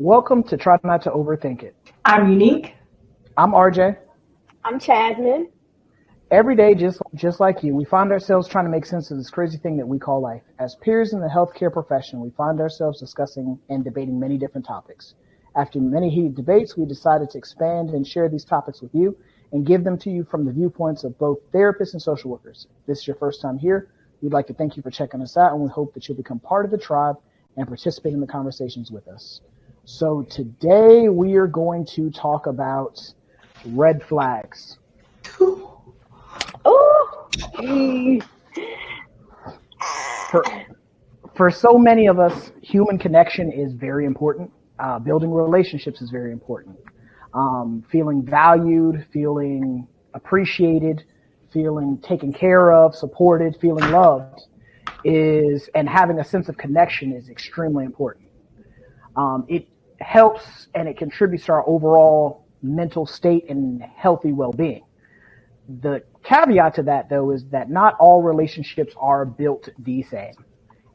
Welcome to Try Not to Overthink It. I'm Unique. I'm RJ. I'm Chadman. Every day, just like you, we find ourselves trying to make sense of this crazy thing that we call life. As peers in the healthcare profession, we find ourselves discussing and debating many different topics. After many heated debates, we decided to expand and share these topics with you and give them to you from the viewpoints of both therapists and social workers. If this is your first time here, we'd like to thank you for checking us out, and we hope that you'll become part of the tribe and participate in the conversations with us. So today we are going to talk about red flags. Oh, For so many of us, human connection is very important. Building relationships is very important. Feeling valued, feeling appreciated, feeling taken care of, supported, feeling loved and having a sense of connection is extremely important. It helps and it contributes to our overall mental state and healthy well-being. The caveat to that, though, is that not all relationships are built the same.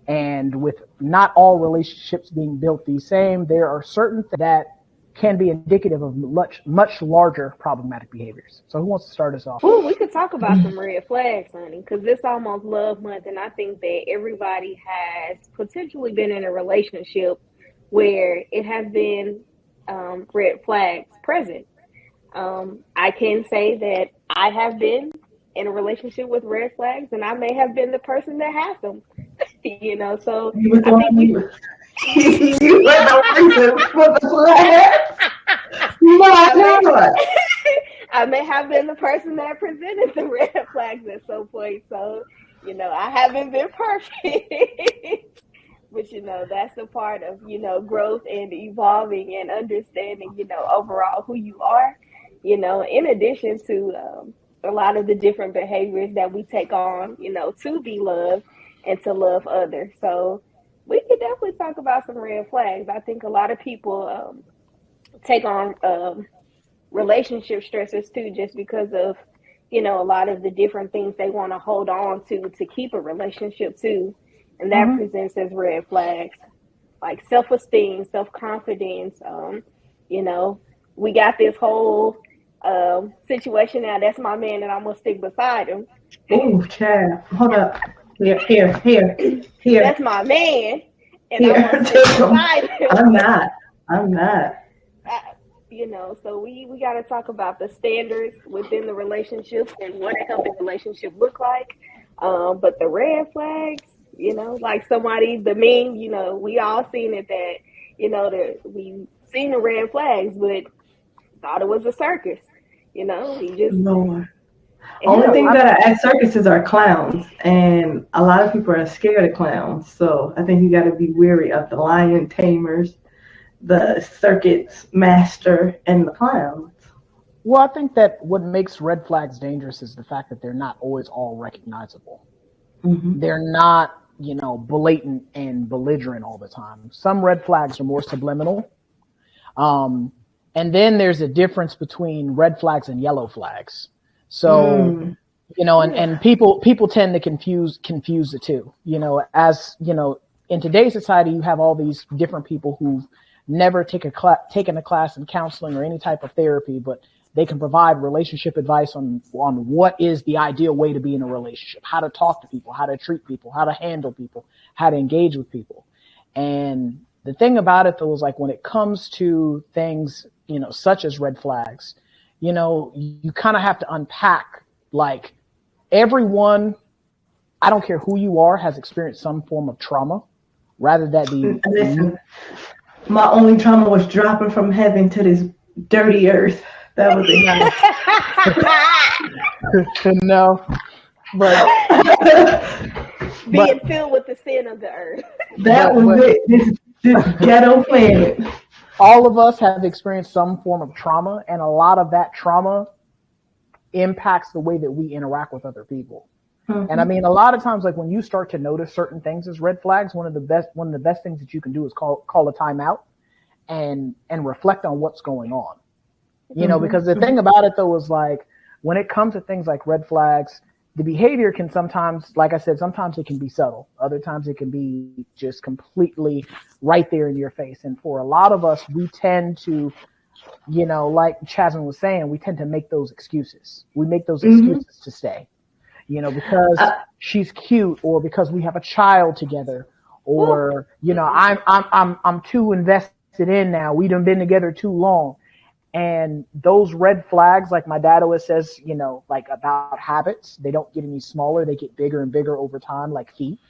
And with not all relationships being built the same, there are certain things that can be indicative of much larger problematic behaviors. So who wants to start us off? Ooh, we could talk about some red flags, honey, because it's almost love month, and I think that everybody has potentially been in a relationship where it has been red flags present. I can say that I have been in a relationship with red flags, and I may have been the person that had them. So You I think you were the reason for the flag. My God. I may have been the person that presented the red flags at some point. So, I haven't been perfect. But, that's a part of, growth and evolving and understanding, overall who you are, in addition to a lot of the different behaviors that we take on, to be loved and to love others. So we could definitely talk about some red flags. I think a lot of people take on relationship stressors too, just because of, a lot of the different things they want to hold on to keep a relationship too. And that presents as red flags, like self-esteem, self-confidence. We got this whole situation now. That's my man, and I'm gonna stick beside him. Oh, child. Hold up. Here. That's my man, and Here. I'm gonna stick beside him. I'm not. So we got to talk about the standards within the relationships and what a healthy relationship look like. But the red flags, like the meme, we all seen it that, we seen the red flags, but thought it was a circus. He just. Lord. Only thing that are at circuses are clowns, and a lot of people are scared of clowns. So I think you got to be wary of the lion tamers, the circus master, and the clowns. Well, I think that what makes red flags dangerous is the fact that they're not always all recognizable. Mm-hmm. They're not, blatant and belligerent all the time. Some red flags are more subliminal. And then there's a difference between red flags and yellow flags. So, and people tend to confuse the two, in today's society, you have all these different people who've never taken a class in counseling or any type of therapy, but they can provide relationship advice on what is the ideal way to be in a relationship, how to talk to people, how to treat people, how to handle people, how to engage with people. And the thing about it, though, is like when it comes to things, such as red flags, you kind of have to unpack, like, everyone, I don't care who you are, has experienced some form of trauma, rather that be. Listen, my only trauma was dropping from heaven to this dirty earth. That was enough. No, but being filled with the sin of the earth. That was it. This ghetto planet. All of us have experienced some form of trauma, and a lot of that trauma impacts the way that we interact with other people. Mm-hmm. And I mean, a lot of times, like when you start to notice certain things as red flags, one of the best things that you can do is call a timeout and reflect on what's going on. Because the thing about it, though, is like when it comes to things like red flags, the behavior can sometimes, like I said, sometimes it can be subtle. Other times it can be just completely right there in your face. And for a lot of us, we tend to, like Chasm was saying, we tend to make those excuses. We make those excuses to stay, because she's cute, or because we have a child together, or, I'm too invested in now. We done been together too long. And those red flags, like my dad always says, like about habits, they don't get any smaller. They get bigger and bigger over time, like feet.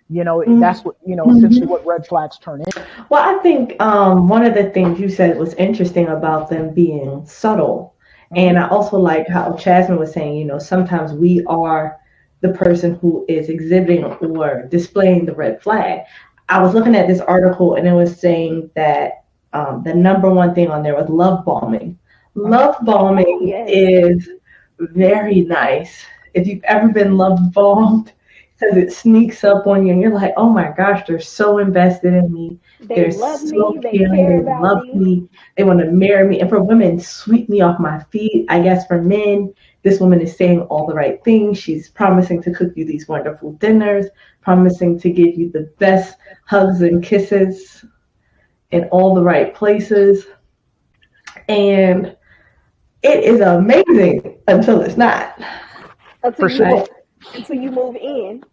That's what, essentially what red flags turn into. Well, I think one of the things you said was interesting about them being subtle. And I also like how Chasm was saying, sometimes we are the person who is exhibiting or displaying the red flag. I was looking at this article and it was saying that the number one thing on there was love bombing. Love bombing is very nice. If you've ever been love bombed, because it sneaks up on you and you're like, oh my gosh, they're so invested in me. They love me. They care about me. They want to marry me. And for women, sweep me off my feet. I guess for men, this woman is saying all the right things. She's promising to cook you these wonderful dinners, promising to give you the best hugs and kisses in all the right places. And it is amazing until it's not. Until you move in.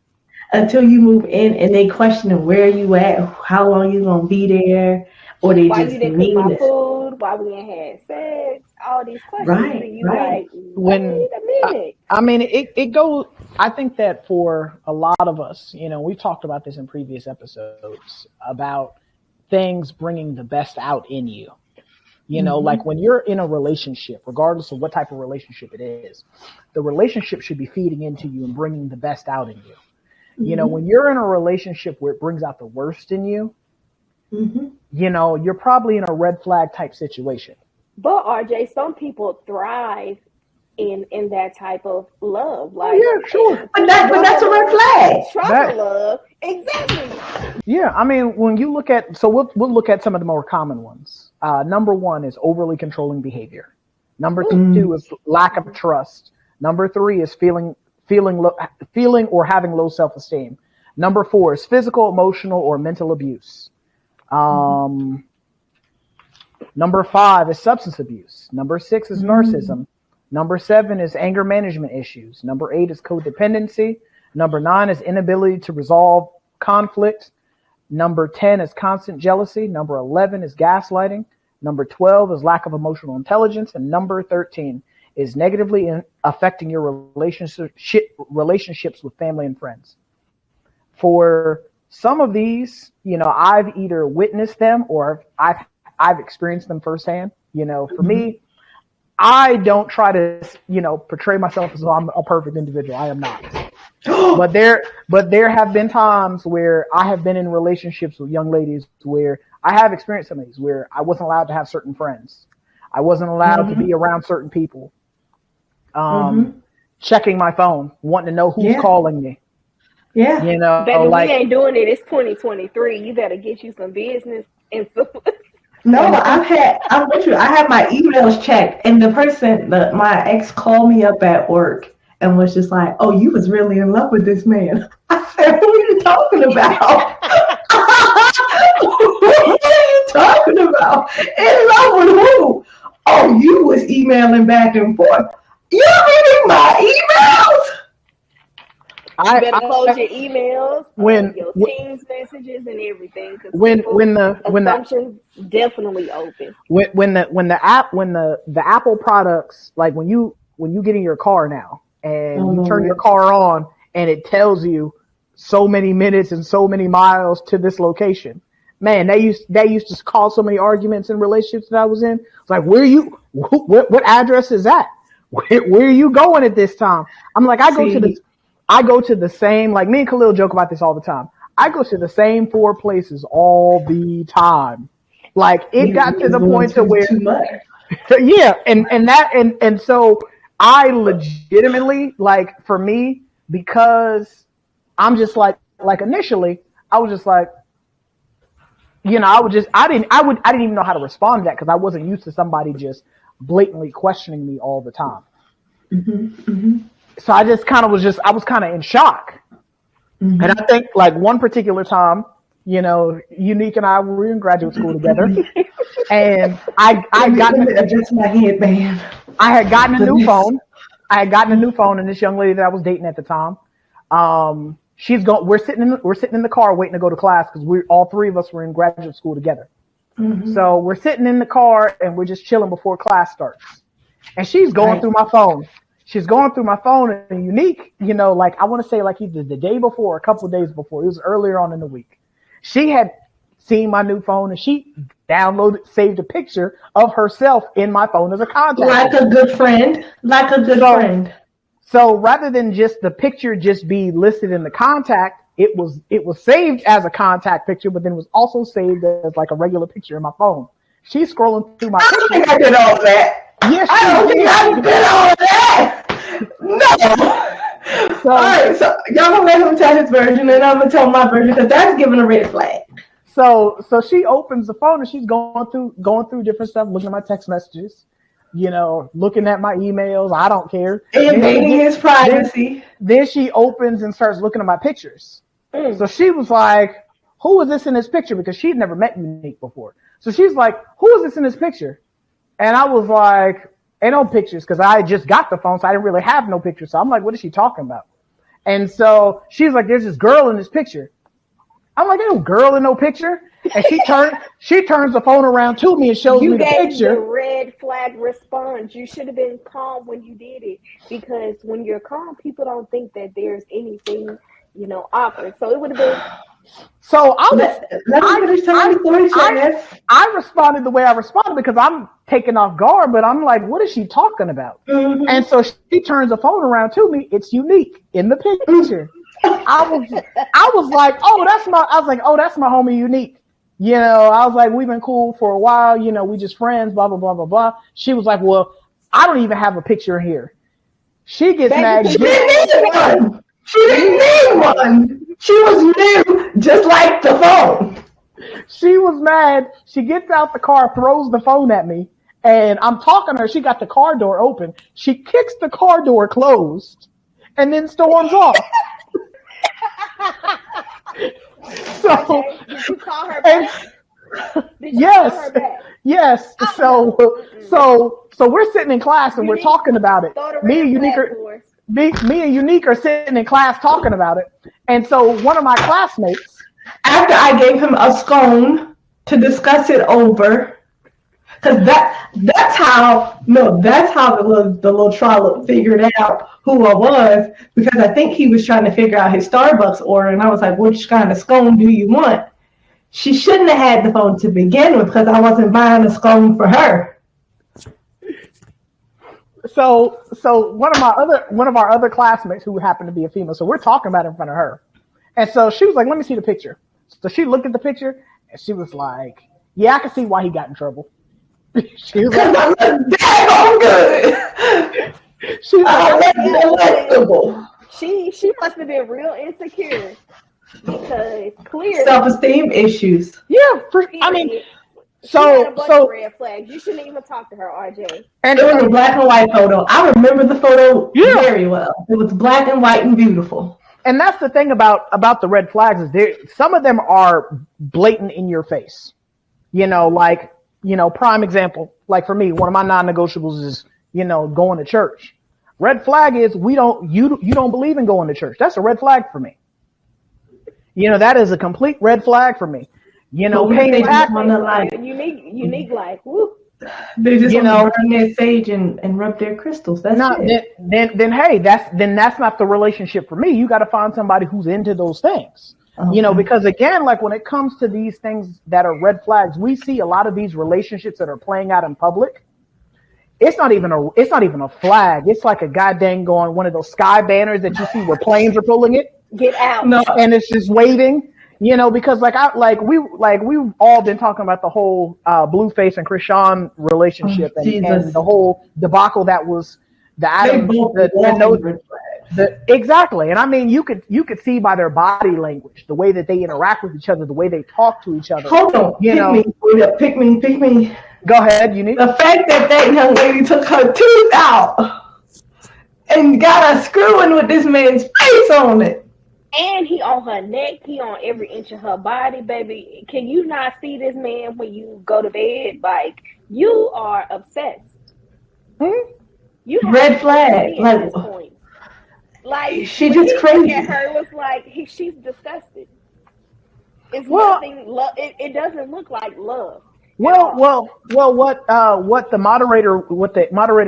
Until you move in and they question where you at, how long you gonna be there, or they why just you didn't cook my food, why we ain't had sex, all these questions. Right, and you right. like, wait a minute. I mean, it goes. I think that for a lot of us, we've talked about this in previous episodes about things bringing the best out in you. Like when you're in a relationship, regardless of what type of relationship it is, the relationship should be feeding into you and bringing the best out in you. When you're in a relationship where it brings out the worst in you, you're probably in a red flag type situation. But RJ, some people thrive in that type of love. Like, yeah, sure. But that's a red flag. Trouble love. Exactly. Yeah, I mean, when you look at, so we'll look at some of the more common ones. Number one is overly controlling behavior. Number two is lack of trust. Number three is feeling or having low self-esteem. Number four is physical, emotional, or mental abuse. Number five is substance abuse. Number six is narcissism. Number seven is anger management issues. Number 8 is codependency. Number 9 is inability to resolve conflict. Number 10 is constant jealousy. Number 11 is gaslighting. Number 12 is lack of emotional intelligence. And number 13 is negatively affecting your relationships with family and friends. For some of these, I've either witnessed them or I've experienced them firsthand. For me, I don't try to, portray myself as though I'm a perfect individual. I am not. But there have been times where I have been in relationships with young ladies where I have experienced some of these, where I wasn't allowed to have certain friends. I wasn't allowed to be around certain people. Checking my phone, wanting to know who's calling me. Yeah. Baby, we ain't doing it. It's 2023. You better get you some business and stuff. No, I'm with you. I have my emails checked, and my ex called me up at work and was just like, "Oh, you was really in love with this man." I said, "Who are you talking about? What are you talking about? In love with who? Oh, you was emailing back and forth. You're reading my emails." You better close your emails, your Teams messages, and everything. When the assumptions definitely open. When the Apple products, like when you get in your car now and you turn your car on and it tells you so many minutes and so many miles to this location. Man, they used to cause so many arguments in relationships that I was in. It's like, what address is that? Where are you going at this time? I'm like, I go to the same, like me and Khalil joke about this all the time. I go to the same 4 places all the time. Like it got to the point to where, yeah. And so I legitimately, like for me, because I'm just like initially I was just like, I didn't even know how to respond to that because I wasn't used to somebody just blatantly questioning me all the time. so I just kind of I was kind of in shock. Mm-hmm. And I think like one particular time, you know, Unique and I were in graduate school together, and I had gotten a new phone. I had gotten a new phone, and this young lady that I was dating at the time, we're sitting in the car waiting to go to class because all three of us were in graduate school together. Mm-hmm. So we're sitting in the car and we're just chilling before class starts, and she's going through my phone. She's going through my phone, and Unique, you know, like I want to say like either the day before or a couple of days before, it was earlier on in the week. She had seen my new phone and she saved a picture of herself in my phone as a contact. Like a good friend. So rather than just the picture just be listed in the contact, it was saved as a contact picture, but then it was also saved as like a regular picture in my phone. She's scrolling through my pictures. I don't think I did all that. Yes, I don't think I did all that. No. So, all right, so y'all gonna let him tell his version, and I'm gonna tell my version because that's giving a red flag. So she opens the phone and she's going through different stuff, looking at my text messages, you know, looking at my emails. I don't care. Invading his privacy. Then she opens and starts looking at my pictures. So she was like, "Who is this in this picture?" Because she'd never met Unique before. So she's like, "Who is this in this picture?" And I was like, "Ain't no pictures," because I had just got the phone, so I didn't really have no pictures. So I'm like, "What is she talking about?" And so she's like, "There's this girl in this picture." I'm like, "Ain't no girl in no picture." And she turns the phone around to me and shows me the picture. You gave the red flag response. You should have been calm when you did it, because when you're calm, people don't think that there's anything, you know, awkward. So it would have been. So I responded the way I responded because I'm taken off guard, but I'm like, what is she talking about? Mm-hmm. And so she turns the phone around to me. It's Unique in the picture. I was like, oh, that's my homie Unique. You know, I was like, we've been cool for a while. You know, we just friends, blah, blah, blah, blah, blah. She was like, well, I don't even have a picture here. She gets mad. She didn't need one. She was new, just like the phone. She was mad. She gets out the car, throws the phone at me, and I'm talking to her. She got the car door open. She kicks the car door closed and then storms off. So, did you call her back? Yes. So we're sitting in class and we're talking about it. Me and Unique are sitting in class talking about it. And so one of my classmates, after I gave him a scone to discuss it over, because that's how the little trollop figured out who I was, because I think he was trying to figure out his Starbucks order, and I was like, which kind of scone do you want? She shouldn't have had the phone to begin with, because I wasn't buying a scone for her. So one of our other classmates who happened to be a female, so we're talking about it in front of her. And so she was like, let me see the picture. So she looked at the picture and she was like, yeah, I can see why he got in trouble. She was like, I'm good. She was delectable. She must have been real insecure, because clearly self-esteem issues. Yeah, So red flags. You shouldn't even talk to her, RJ. And it was a black and white photo. I remember the photo very well. It was black and white and beautiful. And that's the thing about the red flags is some of them are blatant in your face. You know, like, you know, prime example, like for me, one of my non-negotiables is, you know, going to church. Red flag is you don't believe in going to church. That's a red flag for me. You know, that is a complete red flag for me. You know, unique like, woo. They just want to burn their sage and rub their crystals. That's it. Then that's not the relationship for me. You got to find somebody who's into those things. Okay. You know, because again, like when it comes to these things that are red flags, we see a lot of these relationships that are playing out in public. It's not even a flag. It's like a goddamn going one of those sky banners that you see where planes are pulling it. Get out. No, and it's just waving. You know, because we've all been talking about the whole Blueface and Krishan relationship and the whole debacle that was exactly. And I mean, you could see by their body language, the way that they interact with each other, the way they talk to each other. Hold on, pick me. Go ahead, Unique. The fact that young lady took her teeth out and got a screwing with this man's face on it. And he on her neck, he on every inch of her body, baby. Can you not see this man when you go to bed? Like, you are obsessed. You have red flag. Like, at this point. Like, she just crazy. At her was like, she's disgusted. It's nothing. It doesn't look like love. Well. What the moderator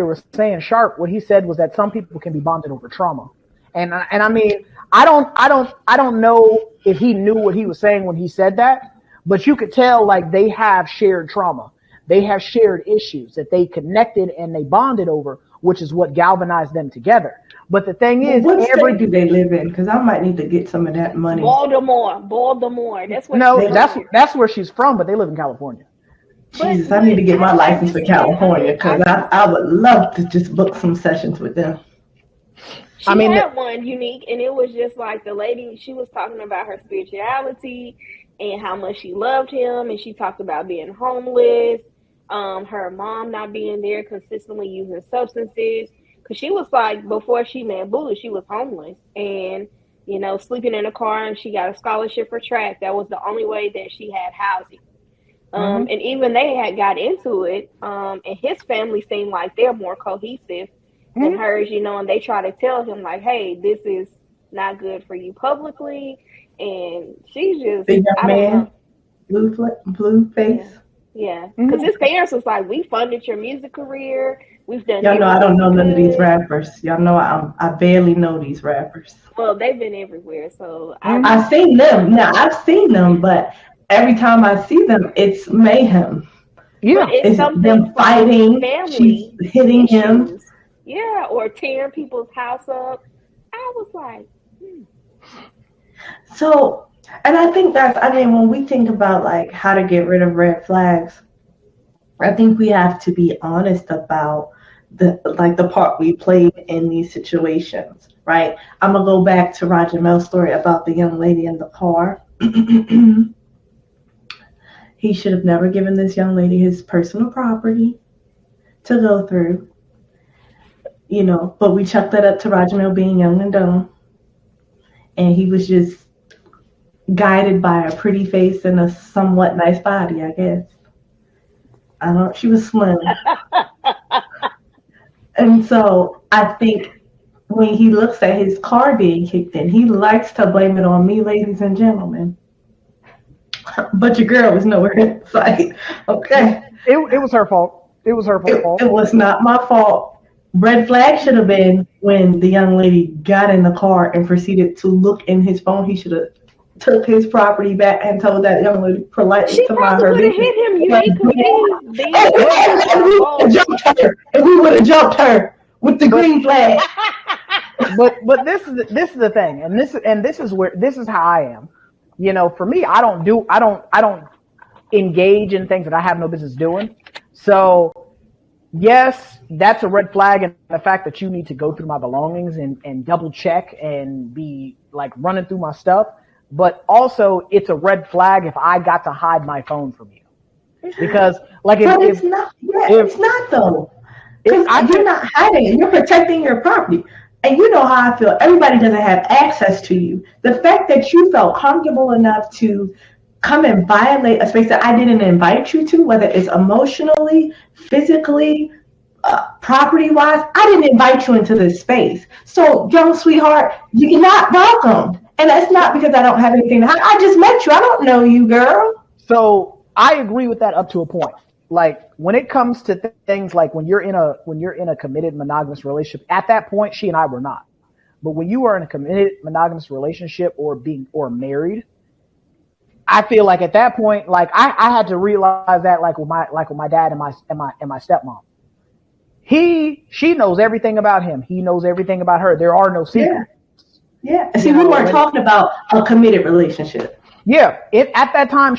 was saying, Sharp. What he said was that some people can be bonded over trauma, and I mean, I don't know if he knew what he was saying when he said that, but you could tell like they have shared trauma, they have shared issues that they connected and they bonded over, which is what galvanized them together. But the thing is, what state do they live in? Because I might need to get some of that money. Baltimore. That's where. That's where she's from, but they live in California. Jesus, I need to get my license for California because I would love to just book some sessions with them. She had one unique, and it was just like the lady. She was talking about her spirituality and how much she loved him, and she talked about being homeless, her mom not being there, consistently using substances. Because she was like, before she met Boo, she was homeless and, sleeping in a car, and she got a scholarship for track. That was the only way that she had housing. And even they had got into it, and his family seemed like they're more cohesive than hers, and they try to tell him like, hey, this is not good for you publicly. And she's just, the young man, blue face. Yeah, because his parents was like, we funded your music career. We've done. Y'all know I don't know none of these rappers. Y'all know I barely know these rappers. Well, they've been everywhere, so I've seen them. Now I've seen them, but every time I see them, it's mayhem. Yeah, it's them fighting. She's hitting him. Yeah, or tearing people's house up. I was like, So, and I think when we think about like how to get rid of red flags, I think we have to be honest about the part we played in these situations, right? I'm gonna go back to Roger Mel's story about the young lady in the car. He should have never given this young lady his personal property to go through, but we chucked that up to Roger Mel being young and dumb, and he was just guided by a pretty face and a somewhat nice body, I guess. She was slim. And so I think when he looks at his car being kicked in, he likes to blame it on me, ladies and gentlemen. But your girl was nowhere in sight. Okay. It was her fault. It was her fault. It was not my fault. Red flag should have been when the young lady got in the car and proceeded to look in his phone. He should have took his property back and told that young lady politely to mind her business. Hit him. You ain't confused. If we would have jumped her with the green flag. But this is the thing, and this is how I am. For me, I don't engage in things that I have no business doing. So yes, that's a red flag, and the fact that you need to go through my belongings and double check and be like running through my stuff. But also, it's a red flag if I got to hide my phone from you, because it's not though. Because you're not hiding it. You're protecting your property. And you know how I feel. Everybody doesn't have access to you. The fact that you felt comfortable enough to come and violate a space that I didn't invite you to, whether it's emotionally, physically, property-wise, I didn't invite you into this space. So, young sweetheart, you're not welcome. And that's not because I don't have anything to hide. I just met you. I don't know you, girl. So I agree with that up to a point. Like when it comes to things like when you're in a committed monogamous relationship, at that point, she and I were not. But when you are in a committed monogamous relationship or married, I feel like at that point, like I had to realize that like with my dad and my stepmom. She knows everything about him. He knows everything about her. There are no secrets. Yeah. See, we weren't talking about a committed relationship. Yeah. At that time,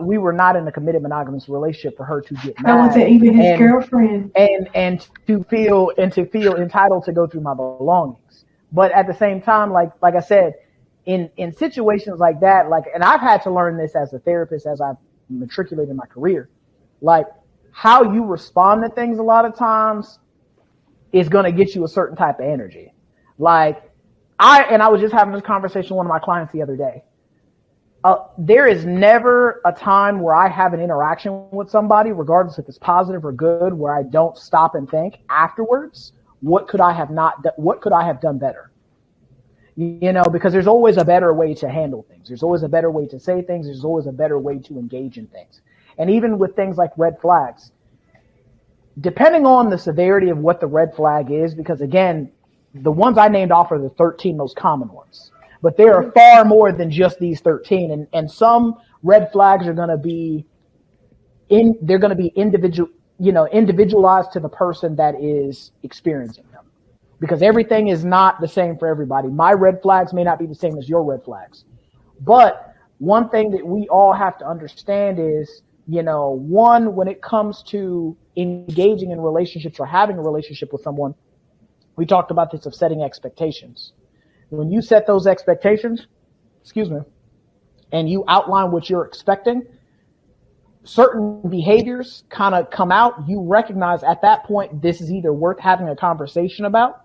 we were not in a committed monogamous relationship for her to get mad. I wasn't even his girlfriend. And to feel entitled to go through my belongings. But at the same time, like I said, in situations like that, and I've had to learn this as a therapist as I've matriculated in my career, like how you respond to things a lot of times is going to get you a certain type of energy. Like I was just having this conversation with one of my clients the other day. There is never a time where I have an interaction with somebody, regardless if it's positive or good, where I don't stop and think afterwards, what could I have done better? You know, because there's always a better way to handle things. There's always a better way to say things. There's always a better way to engage in things. And even with things like red flags, depending on the severity of what the red flag is, because again, the ones I named off are the 13 most common ones. But there are far more than just these 13. And some red flags are going to be individualized to the person that is experiencing them. Because everything is not the same for everybody. My red flags may not be the same as your red flags. But one thing that we all have to understand is, you know, one, when it comes to engaging in relationships or having a relationship with someone, we talked about this of setting expectations. When you set those expectations, and you outline what you're expecting, certain behaviors kind of come out. You recognize at that point, this is either worth having a conversation about,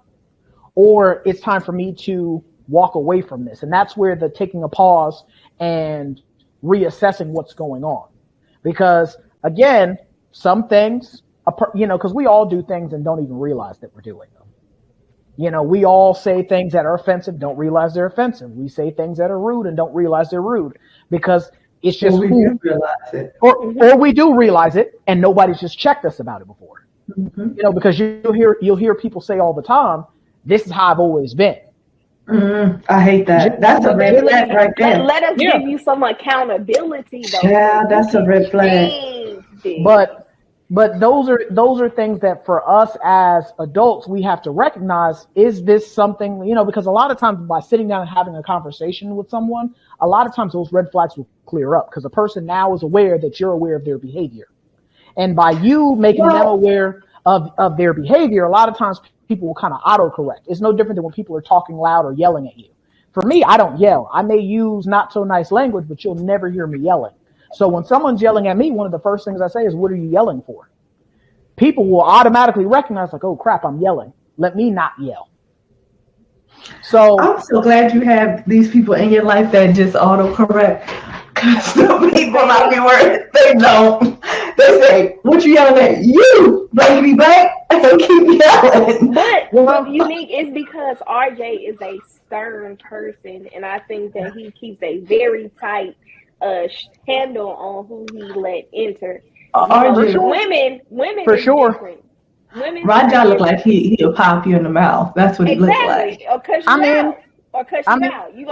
or it's time for me to walk away from this. And that's where the taking a pause and reassessing what's going on. Because again, some things, because we all do things and don't even realize that we're doing them. You know, we all say things that are offensive, don't realize they're offensive. We say things that are rude and don't realize they're rude because it's just we do realize it. Or we do realize it and nobody's just checked us about it before. Mm-hmm. You know, because you'll hear people say all the time, this is how I've always been. Mm-hmm. I hate that. That's a red flag right there. Let us give you some accountability, though. Yeah, that's a red flag. But those are things that for us as adults, we have to recognize, is this something, you know, because a lot of times by sitting down and having a conversation with someone, a lot of times those red flags will clear up because the person now is aware that you're aware of their behavior. And by you making them aware of their behavior, a lot of times people will kind of autocorrect. It's no different than when people are talking loud or yelling at you. For me, I don't yell. I may use not so nice language, but you'll never hear me yelling. So when someone's yelling at me, one of the first things I say is, what are you yelling for? People will automatically recognize, like, oh, crap, I'm yelling. Let me not yell. So I'm so glad you have these people in your life that just autocorrect. Because some people out here, they don't. They say, what you yelling at? You, baby, back, and keep yelling. But what's unique is because RJ is a stern person, and I think that he keeps a very tight handle on who he let enter. Women for sure. Different. Rajah look like he'll pop you in the mouth. That's what he looks like. Or cuss you out. You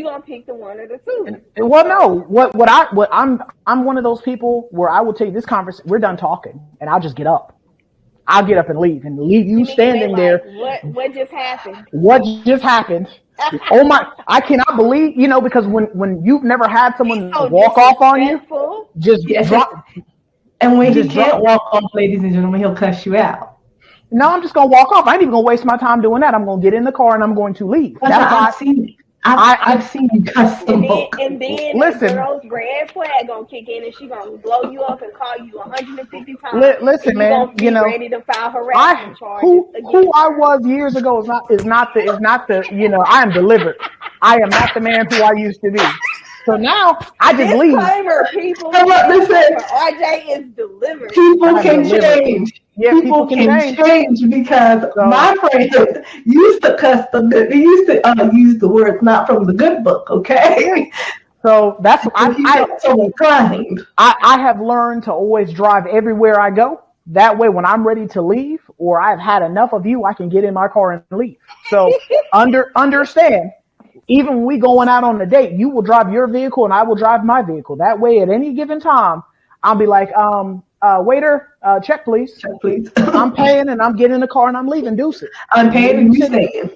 gonna pick the one or the two. Well, no. I'm one of those people where I will tell you this conversation. We're done talking, and I'll just get up. I'll get up and leave you standing there. What just happened? What just happened? Oh my! I cannot believe, you know, because when you've never had someone walk off on you, just drop. And when he can't walk off, ladies and gentlemen, he'll cuss you out. No, I'm just gonna walk off. I ain't even gonna waste my time doing that. I'm gonna get in the car and I'm going to leave. I've seen you cuss them both. And then listen, the girl's red flag gonna kick in and she gonna blow you up and call you 150 times. Listen, man, you know, ready to file harassment charges. Who I was years ago is not the you know, I am delivered. I am not the man who I used to be. So now I just leave. People, RJ is delivered. People can change. Yeah, people can change because my friend used to cuss he used to use the words not from the good book. Okay. So that's I have learned to always drive everywhere I go. That way, when I'm ready to leave or I've had enough of you, I can get in my car and leave. So understand. Even when we going out on a date, you will drive your vehicle and I will drive my vehicle. That way, at any given time, I'll be like, waiter, check please. Check please. I'm paying and I'm getting in the car and I'm leaving. Deuces. I'm paying and you staying.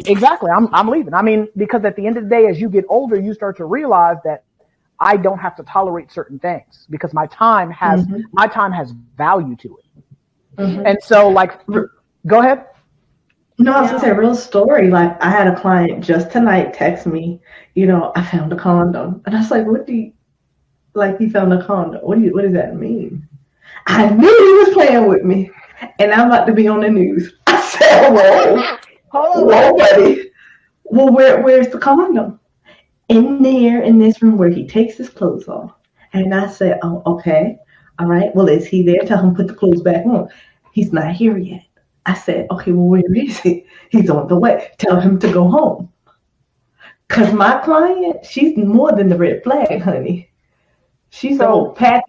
Exactly. I'm leaving. I mean, because at the end of the day, as you get older, you start to realize that I don't have to tolerate certain things because my time has value to it. Mm-hmm. And so, like, go ahead. No, I was going to say a real story. Like, I had a client just tonight text me, you know, I found a condom. And I was like, he found a condom. What does that mean? I knew he was playing with me. And I'm about to be on the news. I said, whoa, buddy. Well, where's the condom? In there, in this room where he takes his clothes off. And I said, oh, okay. All right. Well, is he there? Tell him to put the clothes back on. He's not here yet. I said, okay, well, where is he? He's on the way. Tell him to go home. Because my client, she's more than the red flag, honey. She's the whole pack.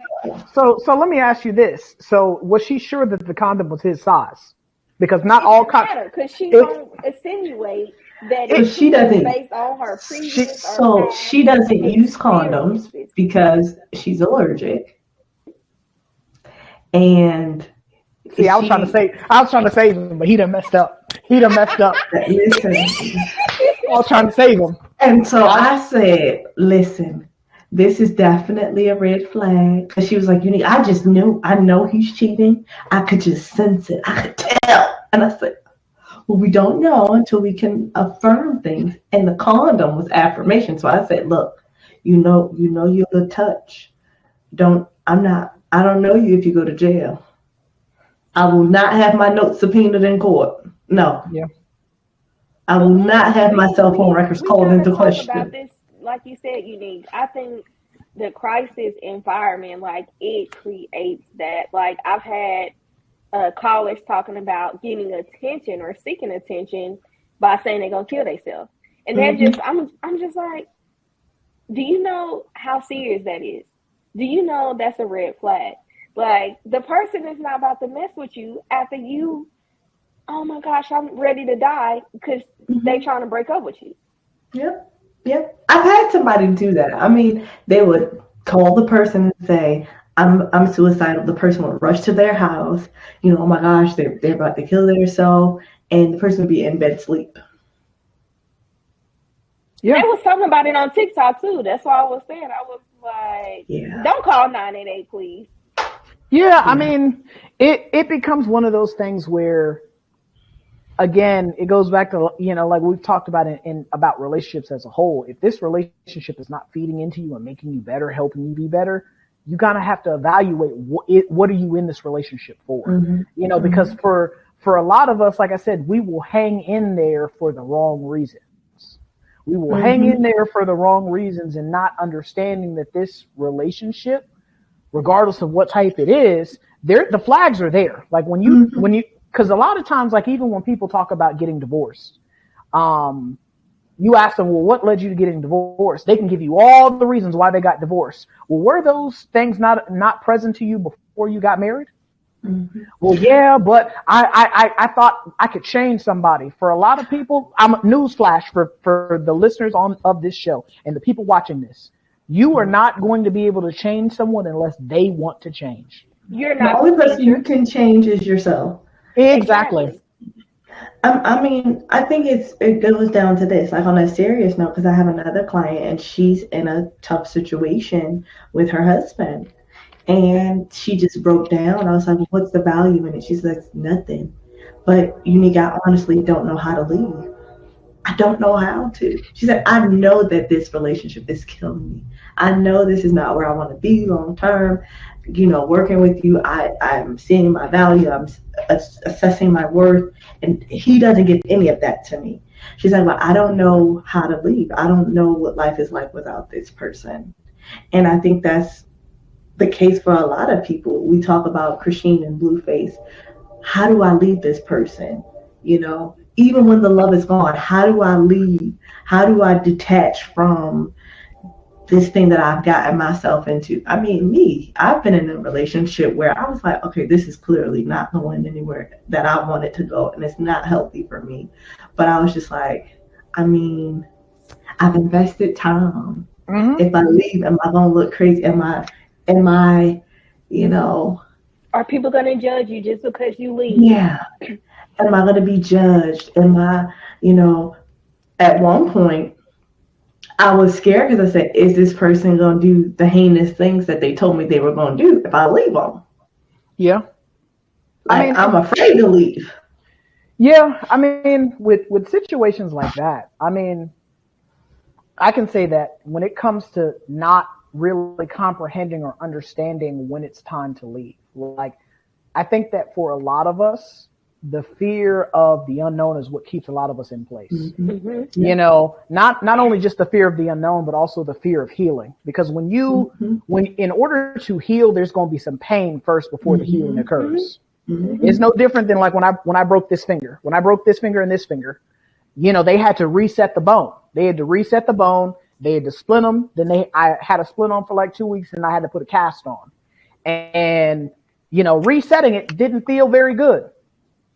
So let me ask you this. So was she sure that the condom was his size? Because not all condoms. Because she don't insinuate that she doesn't based on her previous. She doesn't use condoms because she's allergic. And see, I was trying to save him, but he done messed up. Listen, I was trying to save him. And so I said, listen, this is definitely a red flag. Because she was like, I just knew. I know he's cheating. I could just sense it. I could tell. And I said, well, we don't know until we can affirm things. And the condom was affirmation. So I said, look, you know you're the touch. I don't know you if you go to jail. I will not have my notes subpoenaed in court. No. Yeah. I will not have my cell phone records called into question. About this, like you said, Unique. I think the crisis environment, like, it creates that. Like, I've had callers talking about getting attention or seeking attention by saying they're gonna kill themselves, and they're just, I'm just like, do you know how serious that is? Do you know that's a red flag? Like, the person is not about to mess with you after you, oh my gosh, I'm ready to die, because they trying to break up with you. Yep. I've had somebody do that. I mean, they would call the person and say, I'm suicidal. The person would rush to their house. Oh my gosh, they're about to kill themselves, and the person would be in bed asleep. Yeah. There was something about it on TikTok too. That's why I was saying. I was like, don't call 988, please. Yeah, I mean, it becomes one of those things where, again, it goes back to, like we've talked about about relationships as a whole. If this relationship is not feeding into you and making you better, helping you be better, you gotta have to evaluate what are you in this relationship for? Because for a lot of us, like I said, we will hang in there for the wrong reasons. We will hang in there for the wrong reasons and not understanding that this relationship, regardless of what type it is, the flags are there. Like when you, because a lot of times, like even when people talk about getting divorced, you ask them, well, what led you to getting divorced? They can give you all the reasons why they got divorced. Well, were those things not present to you before you got married? Well, yeah, but I thought I could change somebody. For a lot of people, I'm newsflash for the listeners of this show and the people watching this. You are not going to be able to change someone unless they want to change. You're not. The only person you can change is yourself. Exactly. I mean, I think it goes down to this, like on a serious note, because I have another client and she's in a tough situation with her husband. And she just broke down. I was like, well, what's the value in it? She's like, nothing. But Unique, I honestly don't know how to leave. I don't know how to. She said, I know that this relationship is killing me. I know this is not where I want to be long term. Working with you, I'm seeing my value. I'm assessing my worth. And he doesn't give any of that to me. She's like, well, I don't know how to leave. I don't know what life is like without this person. And I think that's the case for a lot of people. We talk about Christine and Blueface. How do I leave this person? Even when the love is gone, how do I leave? How do I detach from this thing that I've gotten myself into? I mean, I've been in a relationship where I was like, okay, this is clearly not going anywhere that I want it to go, and it's not healthy for me. But I was just like, I mean, I've invested time. If I leave, am I going to look crazy? Am I, Are people going to judge you just because you leave? Yeah. Am I going to be judged? Am I, at one point, I was scared because I said, is this person going to do the heinous things that they told me they were going to do if I leave them? Yeah. I'm afraid to leave. Yeah. I mean, with situations like that, I mean, I can say that when it comes to not really comprehending or understanding when it's time to leave, like, I think that for a lot of us, the fear of the unknown is what keeps a lot of us in place. Mm-hmm. You know, not only just the fear of the unknown, but also the fear of healing. Because when in order to heal, there's going to be some pain first before the healing occurs. It's no different than like when I broke this finger. When I broke this finger and this finger, you know, they had to reset the bone. They had to reset the bone. They had to splint them. Then I had a splint on for like 2 weeks, and I had to put a cast on. And you know, resetting it didn't feel very good.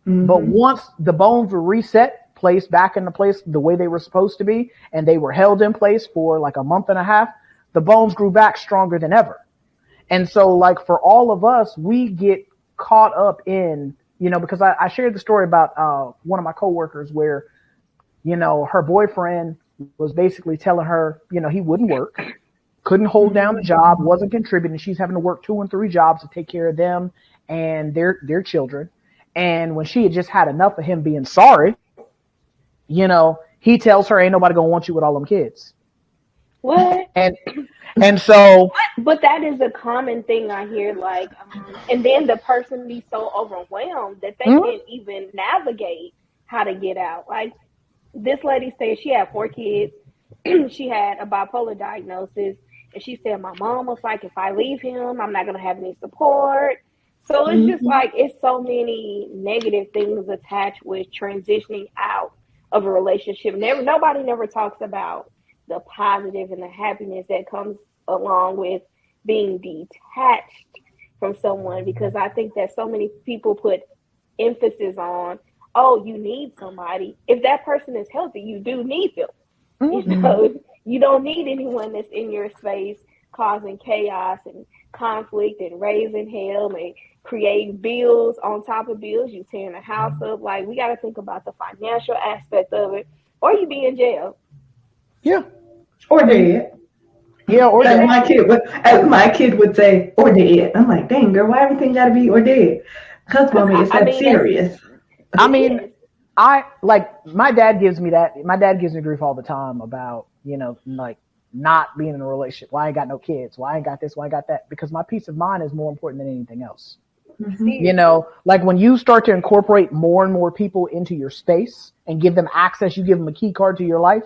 But once the bones were reset, placed back into place the way they were supposed to be, and they were held in place for like a month and a half, the bones grew back stronger than ever. And so like for all of us, we get caught up in, you know, because I shared the story about one of my coworkers where, you know, her boyfriend was basically telling her, you know, he wouldn't work, couldn't hold down the job, wasn't contributing. She's having to work 2 and 3 jobs to take care of them and their children. And when she had just had enough of him being sorry, you know, he tells her, ain't nobody gonna want you with all them kids. What? And so, but that is a common thing I hear. Like, and then the person be so overwhelmed that they can't even navigate how to get out. Like this lady said, she had 4 kids. She had a bipolar diagnosis, and she said, my mom was like, if I leave him, I'm not gonna have any support. So it's just like, it's so many negative things attached with transitioning out of a relationship. Nobody never talks about the positive and the happiness that comes along with being detached from someone, because I think that so many people put emphasis on, oh, you need somebody. If that person is healthy, you do need them. You know, you don't need anyone that's in your space causing chaos and conflict and raising hell and creating bills on top of bills. You tearing the house up. Like, we got to think about the financial aspect of it, or you be in jail. Yeah. Or dead. Yeah, or as dead. My kid would say, or dead. I'm like, dang, girl, why everything got to be or dead? Because, mommy, it's that serious. I mean, my dad gives me grief all the time about, you know, like not being in a relationship. Why I ain't got no kids? Why I ain't got this? Why I got that? Because my peace of mind is more important than anything else. You know, like when you start to incorporate more and more people into your space and give them access, you give them a key card to your life.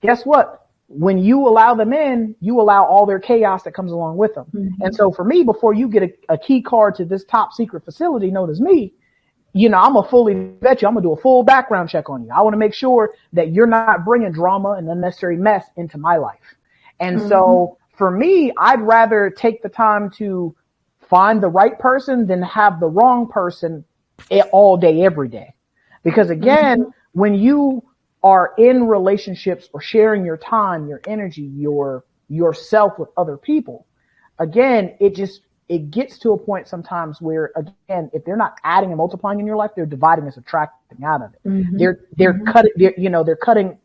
Guess what? When you allow them in, you allow all their chaos that comes along with them. And so for me, before you get a key card to this top secret facility known as me, you know, I'm gonna fully vet you. I'm gonna do a full background check on you. I want to make sure that you're not bringing drama and unnecessary mess into my life. And so for me, I'd rather take the time to find the right person than have the wrong person all day, every day. Because again, when you are in relationships or sharing your time, your energy, yourself with other people, again, it gets to a point sometimes where, again, if they're not adding and multiplying in your life, they're dividing and subtracting out of it. They're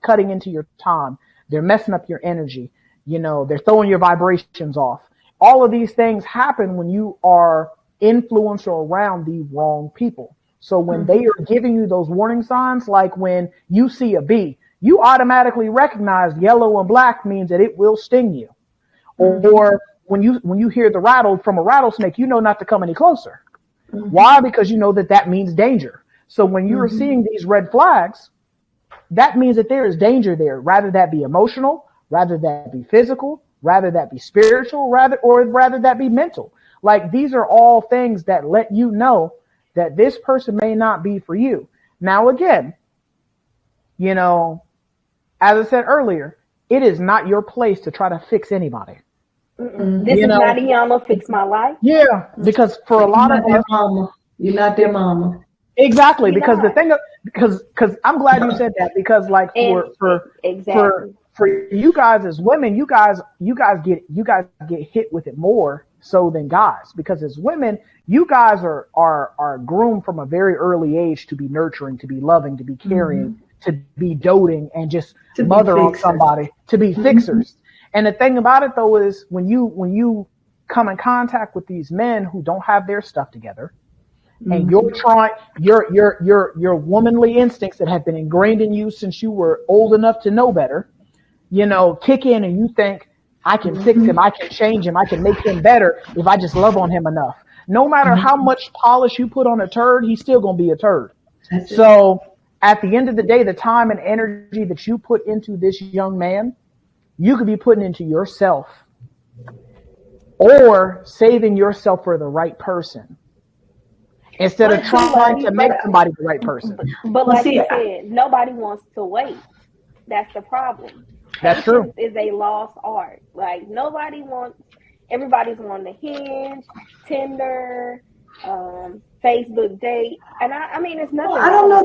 cutting into your time. They're messing up your energy. You know, they're throwing your vibrations off. All of these things happen when you are influenced or around the wrong people. So when they are giving you those warning signs, like when you see a bee, you automatically recognize yellow and black means that it will sting you. Or when you hear the rattle from a rattlesnake, you know not to come any closer. Why? Because you know that means danger. So when you are seeing these red flags, that means that there is danger there. Rather that be emotional, rather that be physical, rather that be spiritual, rather that be mental. Like, these are all things that let you know that this person may not be for you. Now, again, you know, as I said earlier, it is not your place to try to fix anybody. This is not I'ma fix my life. Yeah, because for a lot of us, you're not their mama. Exactly, because the thing, because I'm glad you said that, because like for you guys as women, you guys get hit with it more so than guys, because as women, you guys are groomed from a very early age to be nurturing, to be loving, to be caring, to be doting, and just to mother on somebody, to be fixers. And the thing about it though is when you come in contact with these men who don't have their stuff together, and you're trying your womanly instincts that have been ingrained in you since you were old enough to know better, you know, kick in, and you think, I can fix him, I can change him, I can make him better if I just love on him enough. No matter how much polish you put on a turd, he's still gonna be a turd. So at the end of the day, the time and energy that you put into this young man, you could be putting into yourself or saving yourself for the right person instead of trying to make somebody the right person. But like you said, nobody wants to wait. That's the problem. That's true. Is a lost art. Like everybody's on the Hinge, Tinder, Facebook date, and I mean, it's nothing. I don't know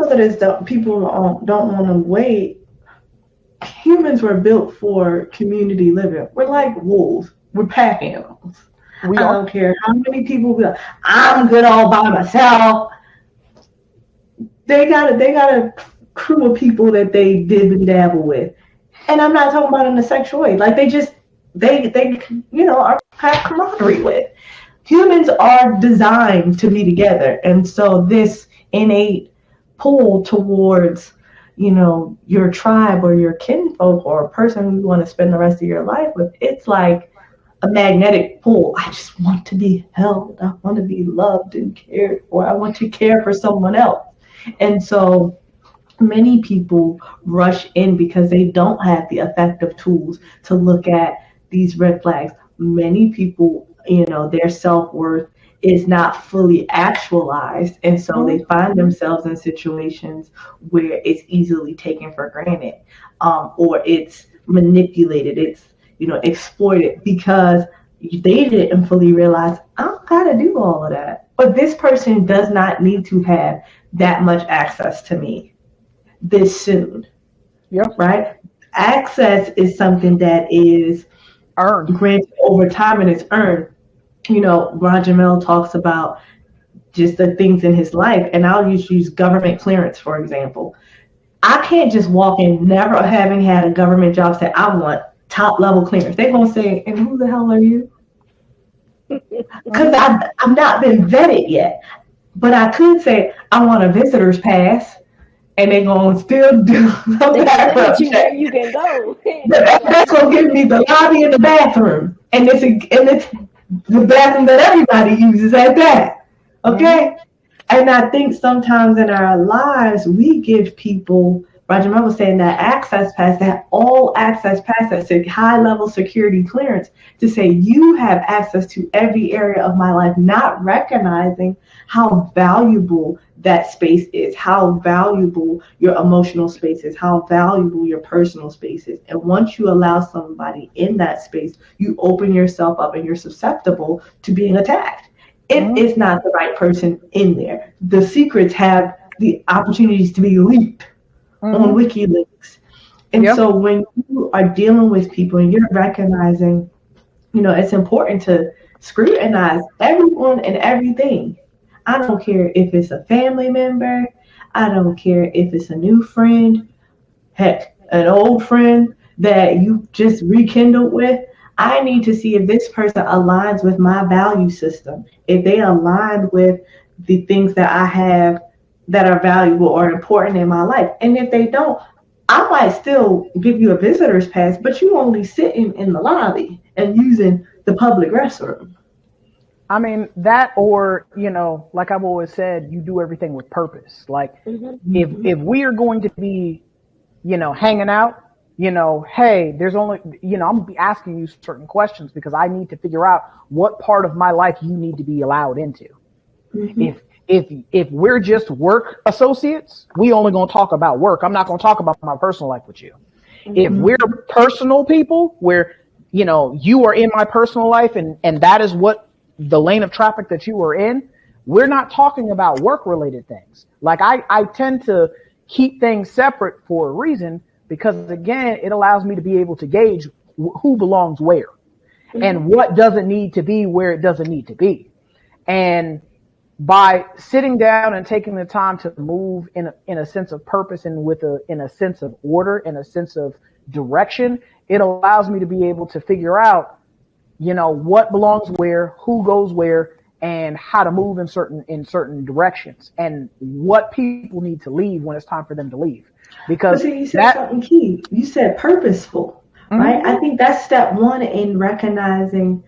that it's people don't want to wait. Humans were built for community living. We're like wolves. We're pack animals. I don't care how many people be like, I'm good all by myself. They got a crew of people that they dib and dabble with, and I'm not talking about in a sexual way. Like they are have camaraderie with. Humans are designed to be together, and so this innate pull towards, your tribe or your kinfolk or a person who you want to spend the rest of your life with, it's like a magnetic pull. I just want to be held. I want to be loved and cared for. I want to care for someone else. And so many people rush in because they don't have the effective tools to look at these red flags. Many people, their self-worth is not fully actualized, and so they find themselves in situations where it's easily taken for granted, or it's manipulated, it's exploited, because they didn't fully realize, I don't gotta do all of that. But this person does not need to have that much access to me this soon. Yep. Right? Access is something that is earned, granted over time, and it's earned. Ron Jamel talks about just the things in his life, and I'll use government clearance, for example. I can't just walk in, never having had a government job, say, I want top level clearance. They're going to say, and who the hell are you? Because I've not been vetted yet. But I could say, I want a visitor's pass, and they're going to still do the background check. You can go. That's going to give me the lobby and the bathroom. And it's the bathroom that everybody uses at that. Okay? And I think sometimes in our lives, we give people, Roger Mel was saying, that access pass, that all access pass, that high level security clearance, to say you have access to every area of my life, not recognizing how valuable that space is, how valuable your emotional space is, how valuable your personal space is. And once you allow somebody in that space, you open yourself up and you're susceptible to being attacked. It is not the right person in there. The secrets have the opportunities to be leaked on WikiLeaks. And so when you are dealing with people and you're recognizing, it's important to scrutinize everyone and everything. I don't care if it's a family member. I don't care if it's a new friend. Heck, an old friend that you just rekindled with. I need to see if this person aligns with my value system, if they align with the things that I have that are valuable or important in my life. And if they don't, I might still give you a visitor's pass, but you only sitting in the lobby and using the public restroom. I mean, that, or, like I've always said, you do everything with purpose. Like, if we are going to be, hanging out, hey, there's only, I'm going to be asking you certain questions because I need to figure out what part of my life you need to be allowed into. If we're just work associates, we only going to talk about work. I'm not going to talk about my personal life with you. If we're personal people where, you are in my personal life and that is what the lane of traffic that you are in, we're not talking about work related things. Like I tend to keep things separate for a reason, because again, it allows me to be able to gauge who belongs where and what doesn't need to be where it doesn't need to be. And by sitting down and taking the time to move in a sense of purpose and in a sense of order and a sense of direction, it allows me to be able to figure out, what belongs where, who goes where, and how to move in certain directions, and what people need to leave when it's time for them to leave. Because you said something key. You said purposeful, right? I think that's step one in recognizing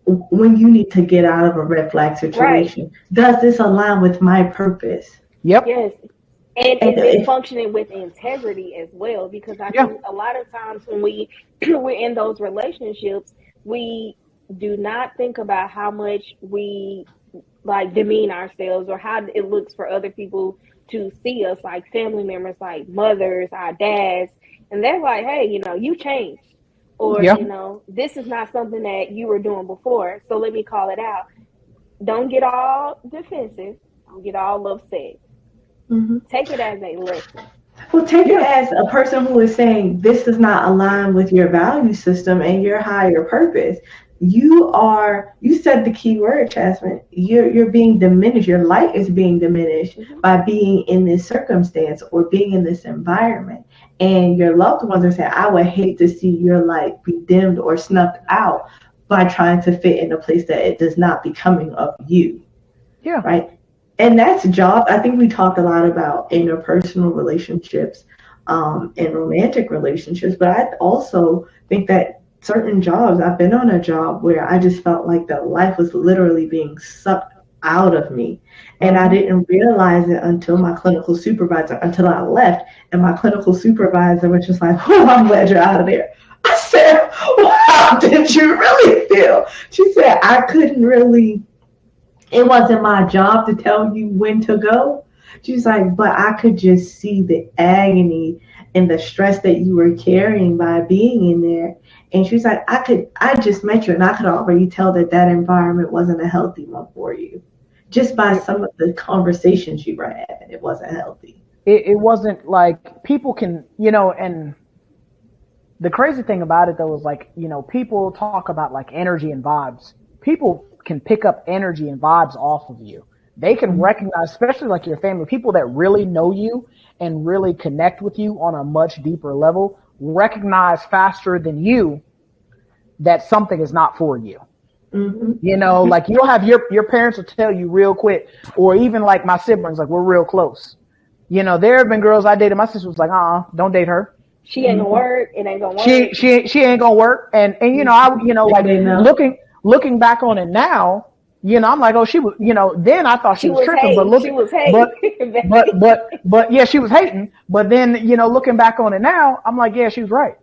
when you need to get out of a red flag situation. Right. Does this align with my purpose? Yep. Yes. And it's functioning with integrity as well, because I think a lot of times when we're in those relationships, we do not think about how much we like demean ourselves or how it looks for other people to see us, like family members, like mothers, our dads, and they're like, hey, you changed, or this is not something that you were doing before, so let me call it out. Don't get all defensive, don't get all upset. Mm-hmm. Take it as a lesson. Well, take it as a person who is saying this does not align with your value system and your higher purpose. You said the key word, Jasmine. You're being diminished. Your light is being diminished by being in this circumstance or being in this environment. And your loved ones are saying, I would hate to see your light be dimmed or snuffed out by trying to fit in a place that it does not becoming of you. Yeah. Right. And that's job. I think we talked a lot about interpersonal relationships and romantic relationships, but I also think that certain jobs, I've been on a job where I just felt like the life was literally being sucked out of me. And I didn't realize it until my clinical supervisor, until I left. And my clinical supervisor was just like, oh, I'm glad you're out of there. I said, well, how did you really feel? She said, I couldn't really. It wasn't my job to tell you when to go. She's like, but I could just see the agony and the stress that you were carrying by being in there. And she's like, I just met you and I could already tell that environment wasn't a healthy one for you. Just by some of the conversations you were having, it wasn't healthy. It wasn't like people can, and the crazy thing about it though is like, people talk about like energy and vibes. People can pick up energy and vibes off of you. They can recognize, especially like your family, people that really know you and really connect with you on a much deeper level, recognize faster than you that something is not for you. Mm-hmm. Like you'll have your parents will tell you real quick, or even like my siblings, like we're real close. There have been girls I dated. My sister was like, don't date her. She ain't gonna work. It ain't gonna work. She ain't gonna work. And like looking back on it now, I'm like, oh, she was, then I thought she was tripping, but she was hating. but yeah, she was hating. But then, looking back on it now, I'm like, yeah, she was right.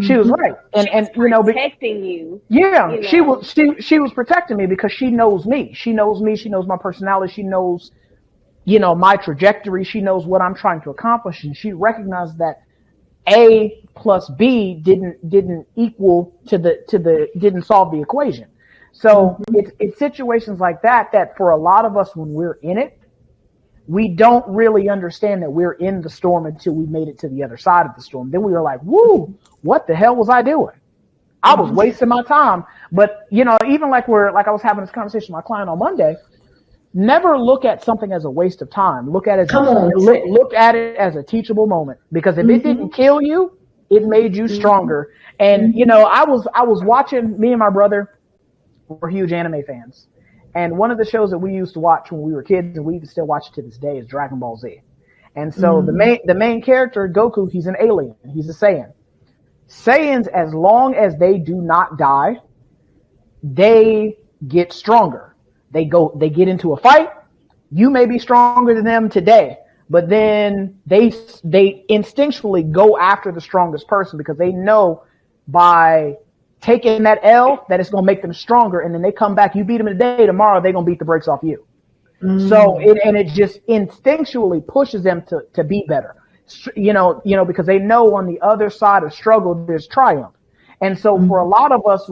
She was right. And protecting you. Yeah, she was protecting me because she knows me. She knows me. She knows my personality. She knows, my trajectory. She knows what I'm trying to accomplish. And she recognized that A plus B didn't equal didn't solve the equation. So it's situations like that for a lot of us, when we're in it, we don't really understand that we're in the storm until we made it to the other side of the storm. Then we were like, woo, what the hell was I doing? I was wasting my time. But, even like I was having this conversation with my client on Monday, never look at something as a waste of time. Look at it as a teachable moment, because if it didn't kill you, it made you stronger. And, I was watching, me and my brother were huge anime fans. And one of the shows that we used to watch when we were kids, and we still watch it to this day, is Dragon Ball Z. And so the main character, Goku, he's an alien. He's a Saiyan. Saiyans, as long as they do not die, they get stronger. They get into a fight. You may be stronger than them today, but then they instinctually go after the strongest person, because they know by taking that L that it's going to make them stronger. And then they come back, you beat them today, tomorrow they're going to beat the brakes off you. So it just instinctually pushes them to be better, because they know on the other side of struggle, there's triumph. And so for a lot of us,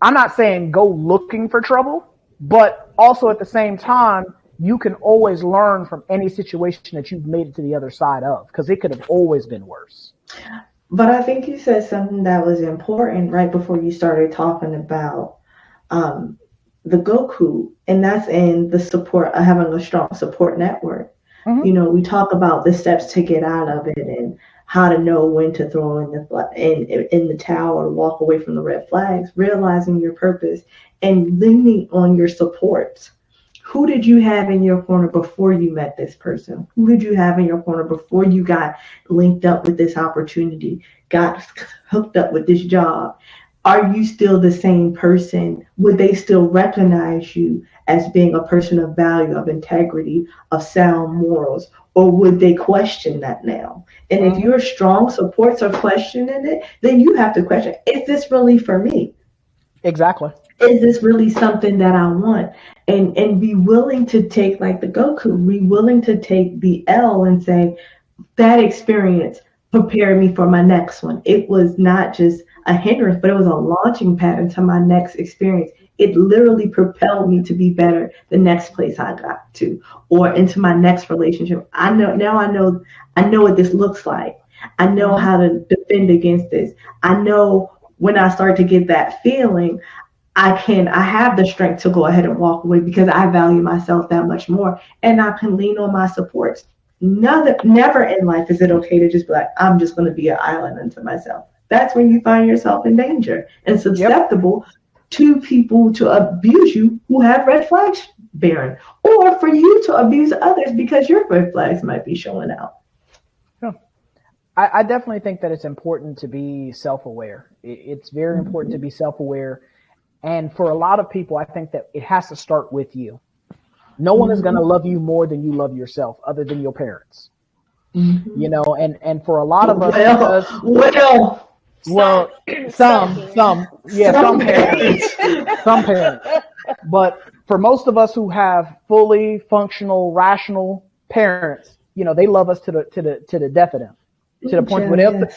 I'm not saying go looking for trouble, but also at the same time, you can always learn from any situation that you've made it to the other side of, because it could have always been worse. But I think you said something that was important right before you started talking about the Goku, and that's in the support, having a strong support network. We talk about the steps to get out of it and how to know when to throw in the towel or walk away from the red flags, realizing your purpose and leaning on your supports. Who did you have in your corner before you met this person? Who did you have in your corner before you got linked up with this opportunity, got hooked up with this job? are you still the same person? Would they still recognize you as being a person of value, of integrity, of sound morals? Or would they question that now? And if your strong supports are questioning it, then you have to question, is this really for me? Exactly. Is this really something that I want? And be willing to take, like the Goku, be willing to take the L and say, that experience prepared me for my next one. It was not just a hindrance, but it was a launching pad into my next experience. It literally propelled me to be better the next place I got to, or into my next relationship. I know what this looks like. I know how to defend against this. I know when I start to get that feeling, I have the strength to go ahead and walk away because I value myself that much more, and I can lean on my supports. Never in life is it okay to just be like, I'm just going to be an island unto myself. That's when you find yourself in danger and susceptible to people to abuse you who have red flags bearing, or for you to abuse others because your red flags might be showing out. I definitely think that it's important to be self-aware. It's very important to be self-aware. And for a lot of people, I think that it has to start with you. No one is going to love you more than you love yourself, other than your parents. You know, and for a lot of us, some parents. But for most of us who have fully functional, rational parents, you know, they love us to the death of them, to the point where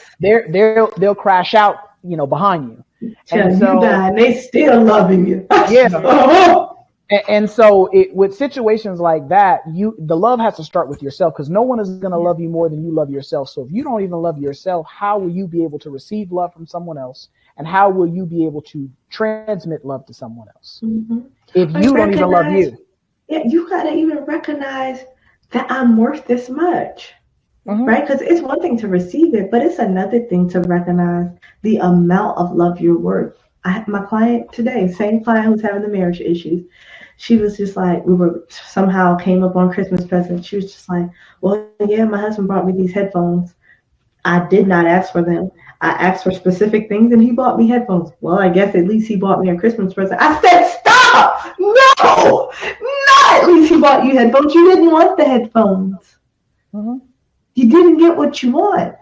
they'll crash out, you know, behind you. And so, you die, and they still loving you. And so with situations like that, the love has to start with yourself, because no one is going to love you more than you love yourself. So if you don't even love yourself, how will you be able to receive love from someone else? And how will you be able to transmit love to someone else if you don't even love you? Yeah, you got to even recognize that I'm worth this much, right? Because it's one thing to receive it, but it's another thing to recognize the amount of love you're worth. I had my client today, same client who's having the marriage issues. She was just like, somehow came up on Christmas present. She was just like, well, yeah, my husband brought me these headphones. I did not ask for them. I asked for specific things and he bought me headphones. Well, I guess at least he bought me a Christmas present. I said, stop! No! Not at least he bought you headphones. You didn't want the headphones. You didn't get what you want.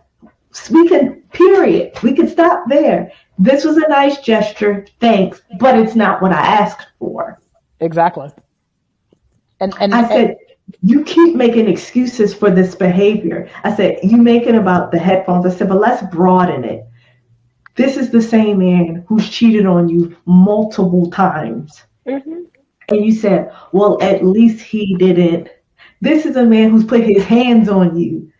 We could stop there. This was a nice gesture. Thanks. But it's not what I asked for. Exactly. And I said, you keep making excuses for this behavior. I said, you make it about the headphones. I said, but let's broaden it. This is the same man who's cheated on you multiple times. And you said, well, at least he didn't. This is a man who's put his hands on you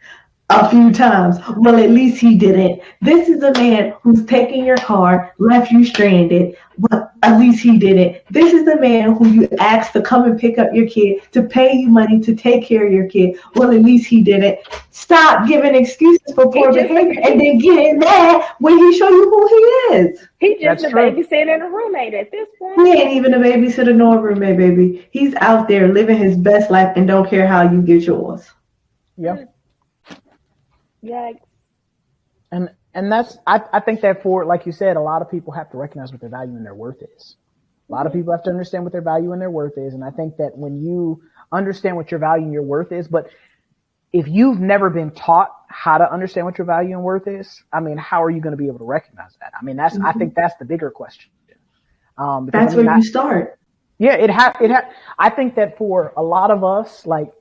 a few times. Well, at least he didn't. This is a man who's taken your car, left you stranded. Well, at least he didn't. This is the man who you asked to come and pick up your kid, to pay you money to take care of your kid. Well, at least he didn't. Stop giving excuses for poor behavior and then getting mad when he show you who he is. He's just a babysitter and a roommate at this point. He ain't even a babysitter nor a roommate, baby. He's out there living his best life and don't care how you get yours. Yep. Yikes. And that's, I think that for, like you said, a lot of people have to recognize what their value and their worth is. A lot of people have to understand what their value and their worth is. And I think that when you understand what your value and your worth is, but if you've never been taught how to understand what your value and worth is, I mean, how are you going to be able to recognize that? I mean, I think that's the bigger question. That's where you start. Yeah, I think that for a lot of us, like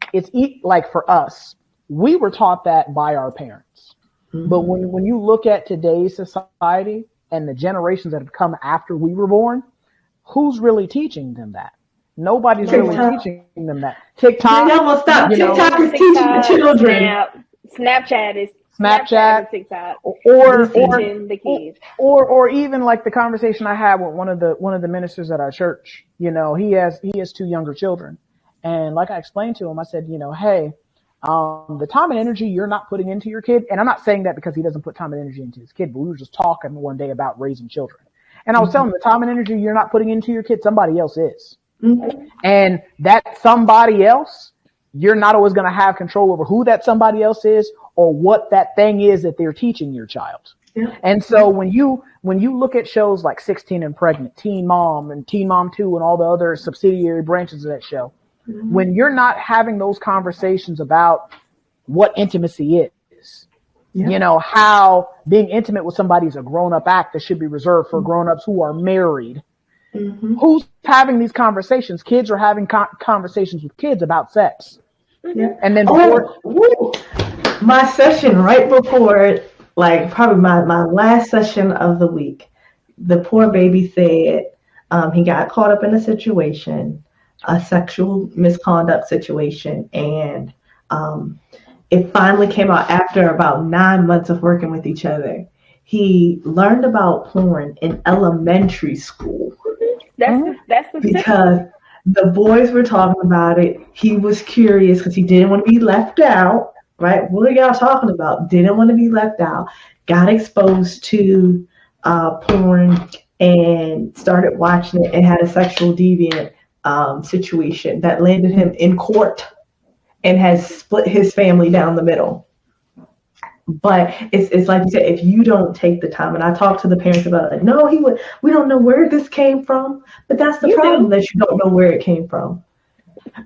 like for us, we were taught that by our parents. But when you look at today's society and the generations that have come after we were born, who's really teaching them that? Nobody's really teaching them that. TikTok. Stop. TikTok is teaching the children. Snapchat is TikTok. Or teaching the kids. Or even like the conversation I had with one of the ministers at our church. You know, he has 2 younger children, and like I explained to him, I said, you know, hey. The time and energy you're not putting into your kid, and I'm not saying that because he doesn't put time and energy into his kid, but we were just talking one day about raising children. And I was telling him the time and energy you're not putting into your kid, somebody else is. And that somebody else, you're not always going to have control over who that somebody else is or what that thing is that they're teaching your child. Yeah. And so when you look at shows like 16 and Pregnant, Teen Mom and Teen Mom 2 and all the other subsidiary branches of that show, when you're not having those conversations about what intimacy is, you know, how being intimate with somebody is a grown-up act that should be reserved for grown-ups who are married. Who's having these conversations? Kids are having conversations with kids about sex. And then my session right before, like probably my last session of the week, the poor baby said he got caught up in a situation, a sexual misconduct situation, and it finally came out after about 9 months of working with each other. He learned about porn in elementary school. That's because the boys were talking about it. He was curious because he didn't want to be left out. Right? What are y'all talking about? Didn't want to be left out. Got exposed to porn and started watching it and had a sexual deviant situation that landed him in court and has split his family down the middle. But it's like you said, if you don't take the time, and I talked to the parents about it, like, no, we don't know where this came from. But that's the problem, that you don't know where it came from.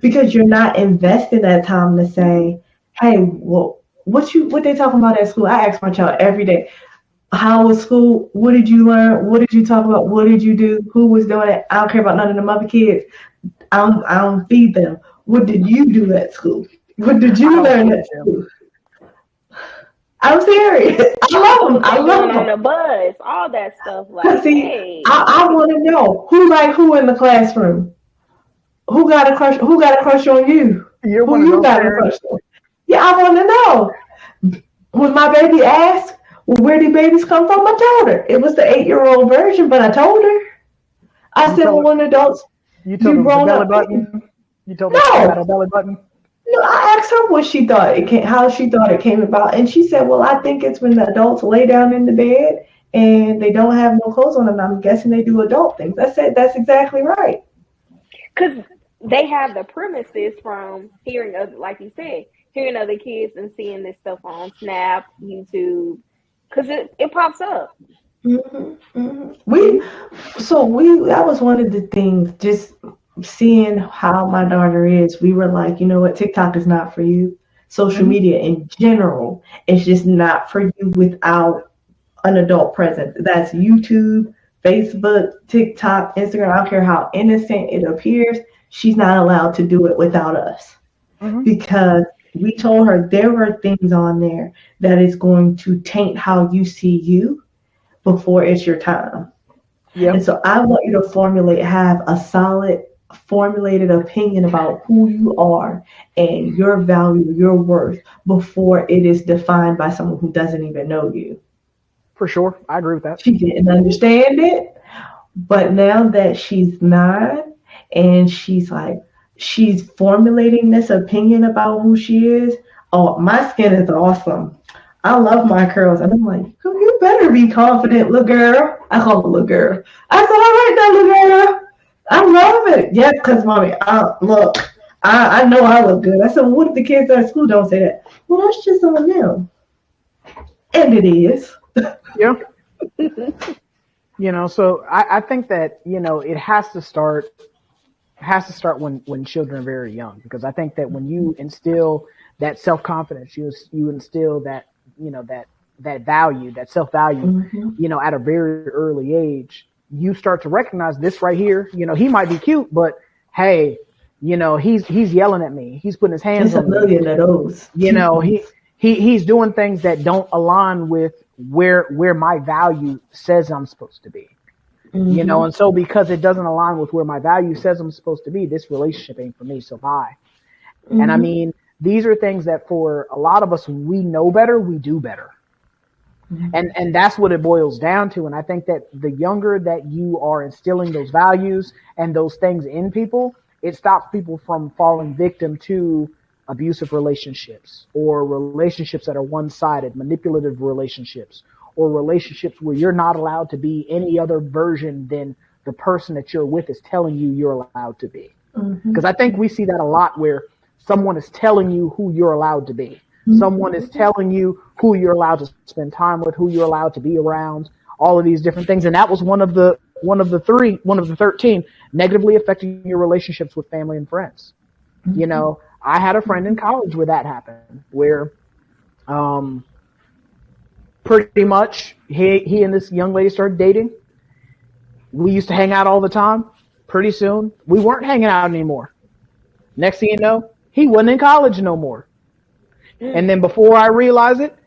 Because you're not investing that time to say, hey, well, what they talking about at school? I ask my child every day, how was school? What did you learn? What did you talk about? What did you do? Who was doing it? I don't care about none of them other kids. I don't feed them. What did you do at school? What did you learn at school? I'm serious. I love them. I love them. On the bus, all that stuff. Like, see, hey. I want to know who like who in the classroom. Who got a crush? Who got a crush on you? Who you got a crush on? Yeah, I want to know. When my baby asked, well, where did babies come from? I told her. It was the 8-year-old version, but I told her. I said, well, when adults, you told them the belly button. You told them about a belly button. No, I asked her what she thought it came, how she thought it came about, and she said, "Well, I think it's when the adults lay down in the bed and they don't have no clothes on them. I'm guessing they do adult things." I said, "That's exactly right." Because they have the premises from hearing other, like you said, hearing other kids and seeing this stuff on Snap, YouTube, because it pops up. Mm-hmm, mm-hmm. That was one of the things, just seeing how my daughter is, we were like, you know what, TikTok is not for you. Social media in general is just not for you without an adult presence. That's YouTube, Facebook, TikTok, Instagram. I don't care how innocent it appears. She's not allowed to do it without us. Because we told her there are things on there that is going to taint how you see you before it's your time. Yep. And so I want you to have a solid formulated opinion about who you are and your value, your worth, before it is defined by someone who doesn't even know you. For sure. I agree with that. She didn't understand it, but now that she's 9 and she's formulating this opinion about who she is, oh, my skin is awesome. I love my curls. And I'm like, you better be confident, little girl. I call her little girl. I said, all right now, little girl. I love it. Yes, because, mommy, look, I know I look good. I said, well, what if the kids at school don't say that? Well, that's just on them. And it is. Yeah. So I think that, it has to start when children are very young, because I think that when you instill that self-confidence, you instill that, that value, that self-value, at a very early age, you start to recognize this right here. He might be cute, but hey, he's yelling at me. He's putting his hands on me. There's a million of those. He's doing things that don't align with where my value says I'm supposed to be. And so because it doesn't align with where my value says I'm supposed to be, this relationship ain't for me. So bye. And I mean, these are things that for a lot of us, we know better, we do better. And that's what it boils down to. And I think that the younger that you are instilling those values and those things in people, it stops people from falling victim to abusive relationships or relationships that are one-sided, manipulative relationships, or relationships where you're not allowed to be any other version than the person that you're with is telling you you're allowed to be. Because I think we see that a lot, where someone is telling you who you're allowed to be. Someone is telling you who you're allowed to spend time with, who you're allowed to be around, all of these different things. And that was one of the 13 negatively affecting your relationships with family and friends. You know, I had a friend in college where that happened, where pretty much he and this young lady started dating. We used to hang out all the time. Pretty soon, we weren't hanging out anymore. Next thing you know, he wasn't in college no more. And then before I realized it,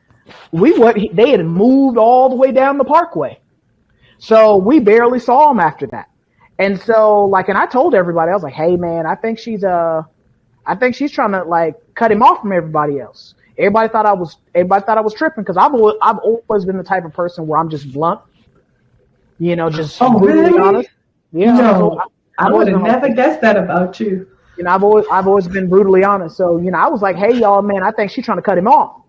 they had moved all the way down the Parkway. So we barely saw him after that. And so, like, and I told everybody, I was like, hey man, I think she's trying to like cut him off from everybody else. Everybody thought I was tripping, because I've always been the type of person where I'm just blunt, you know, just brutally honest. Yeah, no, I would have never guessed that about you. You know, I've always been brutally honest. So, you know, I was like, hey y'all, man, I think she's trying to cut him off.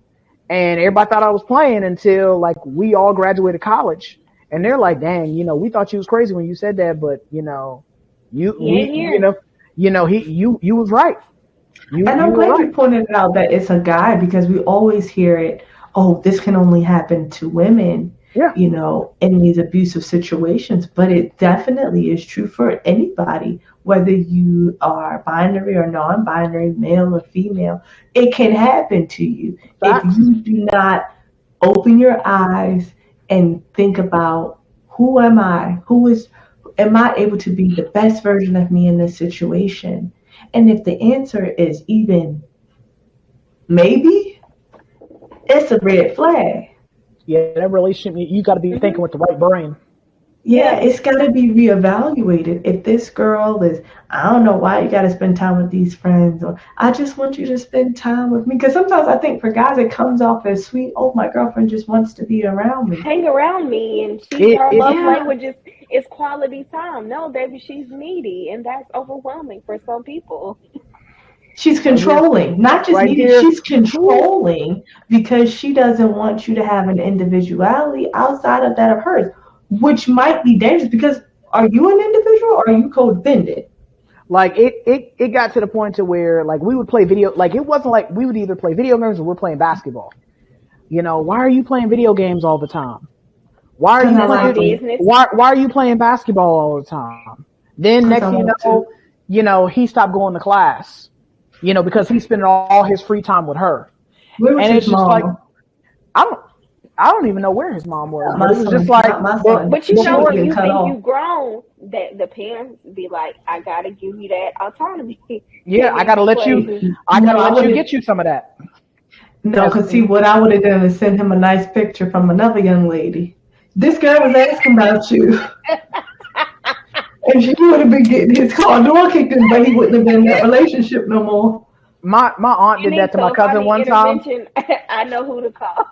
And everybody thought I was playing until like we all graduated college. And they're like, dang, you know, we thought you was crazy when you said that, but you know, you was right. And I'm glad you pointed out that it's a guy, because we always hear it, oh, this can only happen to women. Yeah. You know, in these abusive situations, but it definitely is true for anybody, whether you are binary or non-binary, male or female. It can happen to you. Facts. If you do not open your eyes and think about, who am I? Am I able to be the best version of me in this situation? And if the answer is even maybe, it's a red flag. Yeah, that relationship, you got to be thinking with the right brain. Yeah, it's got to be reevaluated. If this girl is, I don't know why you got to spend time with these friends, or I just want you to spend time with me. Because sometimes I think for guys it comes off as sweet. Oh, my girlfriend just wants to be around me. Hang around me. And her love language is quality time. No, baby, she's needy. And that's overwhelming for some people. She's controlling, not just needy, she's controlling, because she doesn't want you to have an individuality outside of that of hers, which might be dangerous, because are you an individual or are you codependent? Like it got to the point to where like we would play video, like it wasn't like we would either play video games or we're playing basketball. You know, why are you playing video games all the time? Why are you playing basketball all the time? Then next thing you know, he stopped going to class. You know, because he's spending all his free time with her. Where was his mom? Like, I don't even know where his mom was. But it was just like, but you know, when you think you've grown, that the parents be like, I gotta give you that autonomy. Yeah, I gotta let you get you some of that. No, because see, what I would have done is send him a nice picture from another young lady. This girl was asking about you. And she would have been getting his car door kicked in, but he wouldn't have been in that relationship no more. My aunt did that to my cousin one time. I know who to call.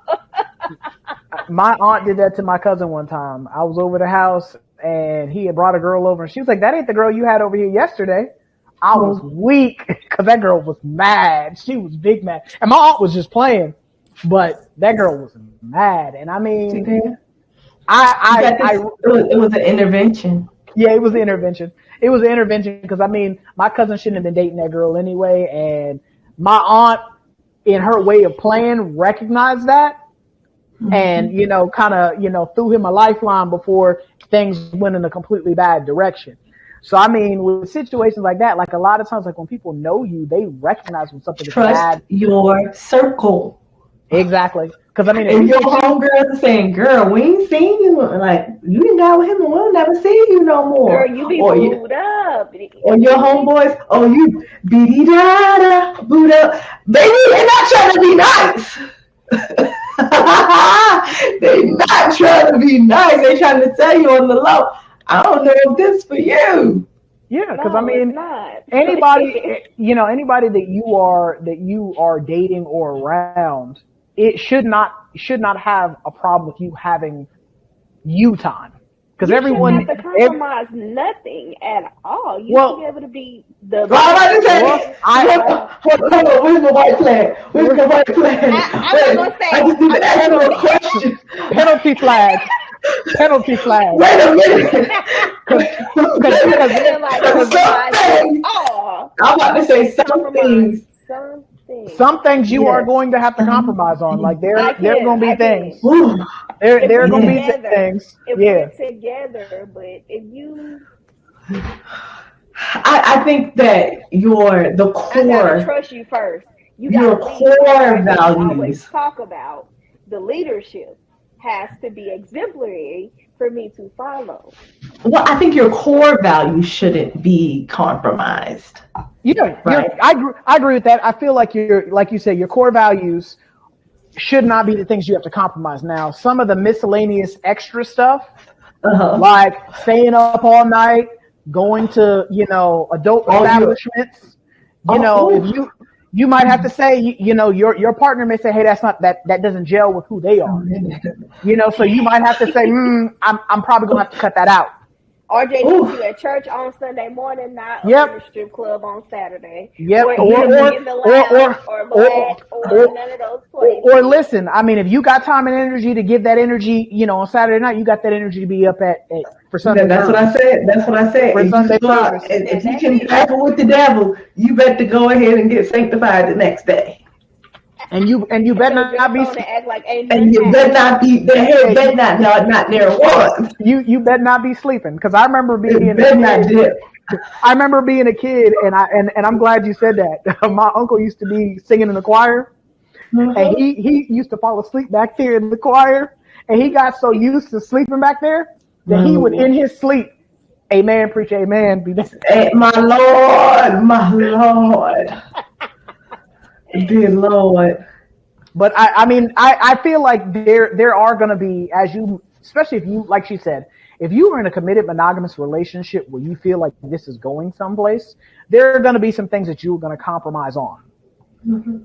My aunt did that to my cousin one time. I was over the house and he had brought a girl over, and she was like, that ain't the girl you had over here yesterday. I was weak because that girl was mad. She was big mad. And my aunt was just playing, but that girl was mad. And I mean, it was an intervention. Yeah, it was an intervention. It was an intervention because, I mean, my cousin shouldn't have been dating that girl anyway. And my aunt, in her way of playing, recognized that and, you know, kind of, you know, threw him a lifeline before things went in a completely bad direction. So, I mean, with situations like that, like a lot of times, like when people know you, they recognize when something is bad. Trust your circle. Exactly. Because I mean, and your homegirls are saying, "Girl, we ain't seen you. Like you didn't die with him, and we'll never see you no more." Girl, you be booed up. Or your homeboys, oh, you beady da booed up. Baby, they're not trying to be nice. They're not trying to be nice. They're trying to tell you on the low, I don't know if this for you. Yeah, because I mean, anybody, you know, anybody that you are dating or around, it should not have a problem with you having you time, because everyone have to compromise nothing at all. You should be able to be the. Where's the white flag? Where's the white flag? I just need to ask you a question. Penalty flag. Penalty flag. Wait a minute. I'm about to say some things. things. Some things you are going to have to compromise on. Like there are going to be things. There are going to be things. If we're together, but if you, I think that the core. I gotta trust you first. Your core values. Always talk about the leadership has to be exemplary for me to follow. Well, I think your core values shouldn't be compromised. Yeah, right. I agree with that. I feel like like you said, your core values should not be the things you have to compromise. Now, some of the miscellaneous extra stuff, like staying up all night, going to adult establishments, if you might have to say, your partner may say, hey, that doesn't gel with who they are. So you might have to say, I'm probably gonna have to cut that out. RJ needs you at church on Sunday morning, not in the strip club on Saturday. Yep. Or in the lounge or none of those places. Or listen, I mean, if you got time and energy to give that energy, on Saturday night, you got that energy to be up for Sunday. That's what I said. For Sunday service. If you can battle with the devil, you better go ahead and get sanctified the next day. And you better not be act like and you better not be the head better not near one. You better not be sleeping, because I remember being a kid, and I'm glad you said that. My uncle used to be singing in the choir, and he used to fall asleep back there in the choir, and he got so used to sleeping back there that he would in his sleep, amen, preach amen, be my Lord. Dear Lord. But I feel like there are going to be, especially if you, like she said, if you are in a committed monogamous relationship where you feel like this is going someplace, there are going to be some things that you're going to compromise on. Mm-hmm.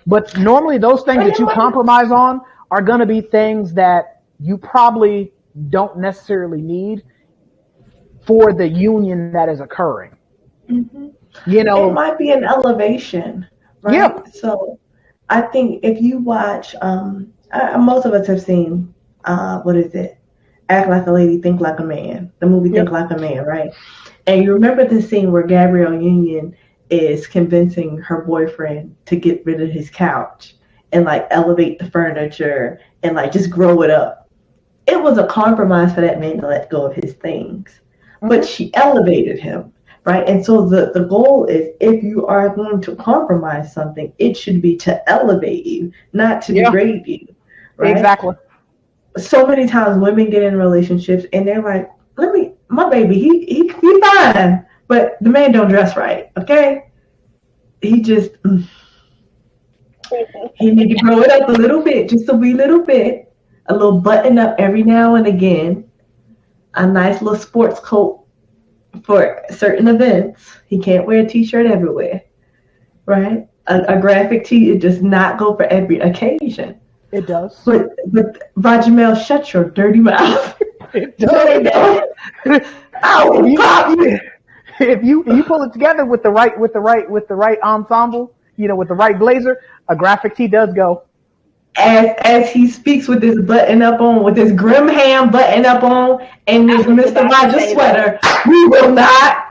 But normally those things that you compromise on are going to be things that you probably don't necessarily need for the union that is occurring. Mm-hmm. It might be an elevation. Right? Yeah. So I think if you watch, most of us have seen, what is it? Act Like a Lady, Think Like a Man. The movie Think Like a Man, right? And you remember the scene where Gabrielle Union is convincing her boyfriend to get rid of his couch and like elevate the furniture and like just grow it up. It was a compromise for that man to let go of his things. Mm-hmm. But she elevated him. Right. And so the goal is, if you are going to compromise something, it should be to elevate you, not to degrade you. Right? Exactly. So many times women get in relationships and they're like, my baby, he fine, but the man don't dress right. Okay. He just, he need to grow it up a little bit, just a wee little bit, a little button up every now and again, a nice little sports coat for certain events. He can't wear a t-shirt everywhere, right? A graphic tee, it does not go for every occasion. It does. But Rajamel, shut your dirty mouth. It does. If you pull it together with the right ensemble, with the right blazer, a graphic tee does go. As he speaks with this button up on, with this Grim Ham button up on, and this Mr. Rogers sweater, we will not,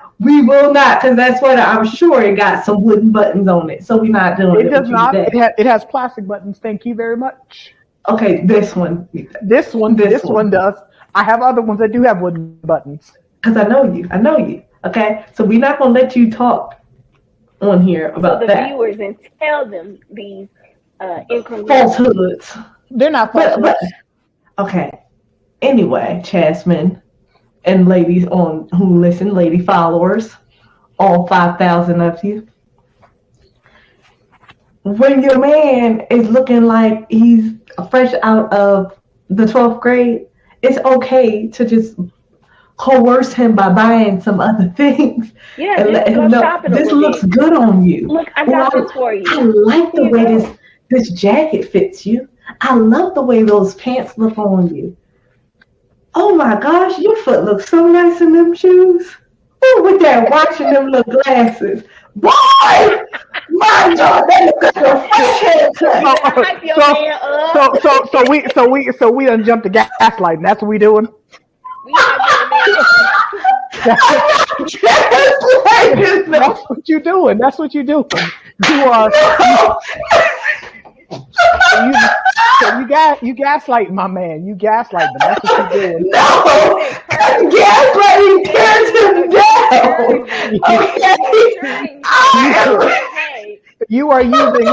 because that sweater, I'm sure it got some wooden buttons on it, so we're not doing it. It does not. It has plastic buttons. Thank you very much. Okay, this one does. I have other ones that do have wooden buttons. Because I know you. Okay, so we're not gonna let you talk on here about that. So the viewers, and tell them these falsehoods. They're not falsehoods. Okay. Anyway, Chasmin and ladies who listen, lady followers, all 5,000 of you. When your man is looking like he's fresh out of the 12th grade, it's okay to just coerce him by buying some other things. Yeah, and let him know, this looks good on you. Look, I got this for you. I like the way this jacket fits you. I love the way those pants look on you. Oh my gosh, your foot looks so nice in them shoes. Oh, with that watch and them little glasses. Boy! My God, they look like a fresh haircut. So we done jumped the gaslighting. That's what we doing. That's what you doing. You are. You gaslight my man. You gaslight him. That's what you did. No, gaslighting tears him down. Okay. You are using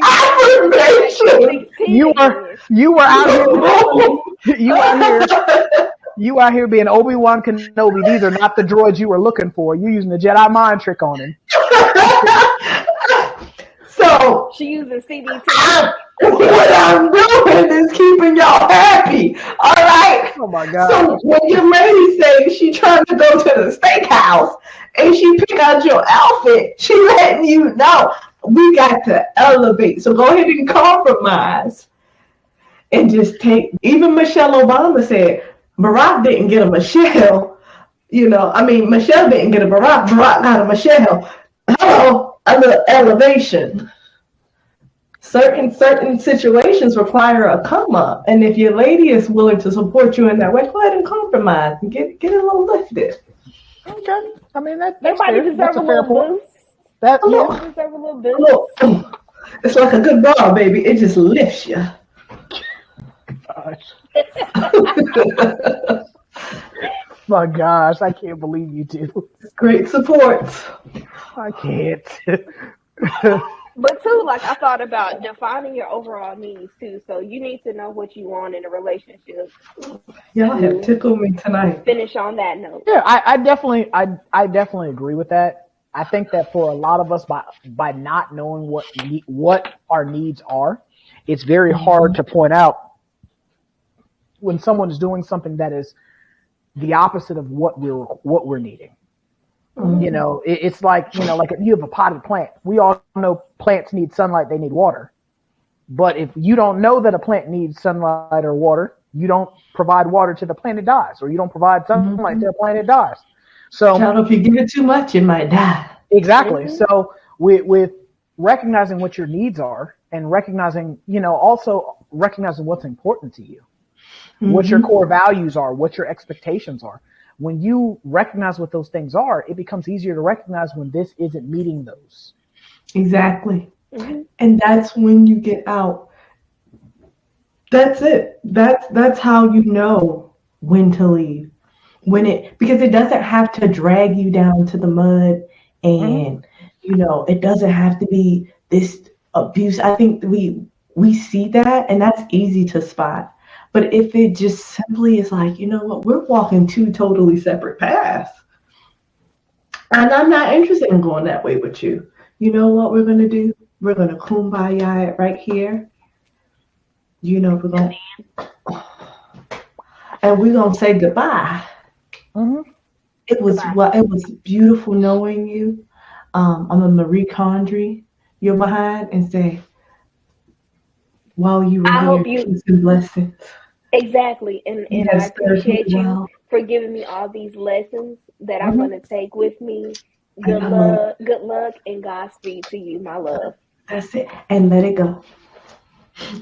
affirmation. You are out here. You out here being Obi-Wan Kenobi. These are not the droids you were looking for. You're using the Jedi mind trick on him. So she using CBT. What I'm doing is keeping y'all happy. All right. Oh my God. So when your lady says she trying to go to the steakhouse and she pick out your outfit, she letting you know we got to elevate. So go ahead and compromise and just take. Even Michelle Obama said Barack didn't get a Michelle. Michelle didn't get a Barack. Barack got a Michelle. Hello, a little elevation. Certain situations require a come up, and if your lady is willing to support you in that way, go ahead and compromise and get a little lifted. Okay, I mean that's everybody fair. Deserve a little boost. Everybody deserve a little boost. It's like a good ball, baby. It just lifts you. Gosh. My gosh, I can't believe you do. Great support. I can't. But too, like I thought about defining your overall needs too. So you need to know what you want in a relationship. Y'all have tickled me tonight. Finish on that note. Yeah, I definitely agree with that. I think that for a lot of us, by not knowing what our needs are, it's very hard to point out when someone is doing something that is the opposite of what we're needing. Mm-hmm. It's like, like if you have a potted plant, we all know plants need sunlight, they need water. But if you don't know that a plant needs sunlight or water, you don't provide water to the plant, it dies. Or you don't provide sunlight to the plant, it dies. So if you give it too much, it might die. Exactly. Mm-hmm. So with recognizing what your needs are and recognizing, also recognizing what's important to you, what your core values are, what your expectations are. When you recognize what those things are, it becomes easier to recognize when this isn't meeting those. Exactly. Mm-hmm. And that's when you get out. That's it. That's how you know when to leave. Because it doesn't have to drag you down to the mud and it doesn't have to be this abuse. I think we see that and that's easy to spot. But if it just simply is like, we're walking two totally separate paths. And I'm not interested in going that way with you. You know what we're going to do? We're going to kumbaya it right here. We're going to say goodbye. Mm-hmm. It was beautiful knowing you. I'm a Marie Kondo. You're behind and say, while you were here, peace and blessings. Exactly. And I appreciate you for giving me all these lessons that I'm going to take with me. Good luck, and Godspeed to you, my love. That's it. And let it go.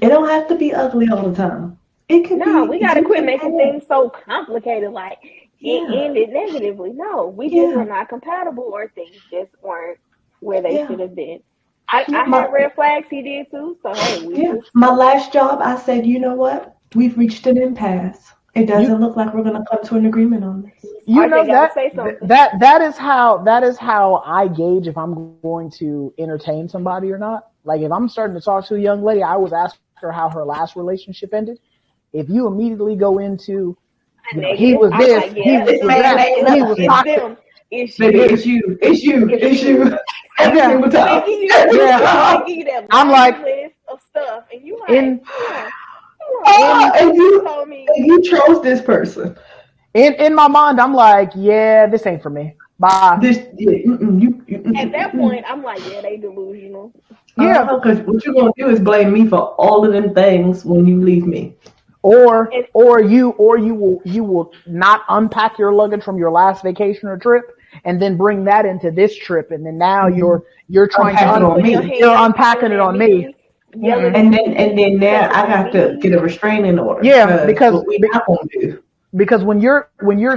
It don't have to be ugly all the time. It can we got to quit making things so complicated, like it ended negatively. No, we just were not compatible or things just weren't where they should have been. I had red flags, he did too. So, hey, my last job, I said, you know what? We've reached an impasse. It doesn't look like we're going to come to an agreement on this. That is how I gauge if I'm going to entertain somebody or not. Like if I'm starting to talk to a young lady, I always ask her how her last relationship ended. If you immediately go into, he was this, he was that, he was toxic. It's you. Every single time. I'm like, list of stuff, and you like, and you chose this person. In my mind, I'm like, this ain't for me. Bye. At that point, I'm like, they delusional. Yeah, because what you're gonna do is blame me for all of them things when you leave me. Or you will not unpack your luggage from your last vacation or trip and then bring that into this trip, and then now you're trying you're unpacking it on me. And then now I got to get a restraining order. Yeah, because what we not gonna do. Because when you're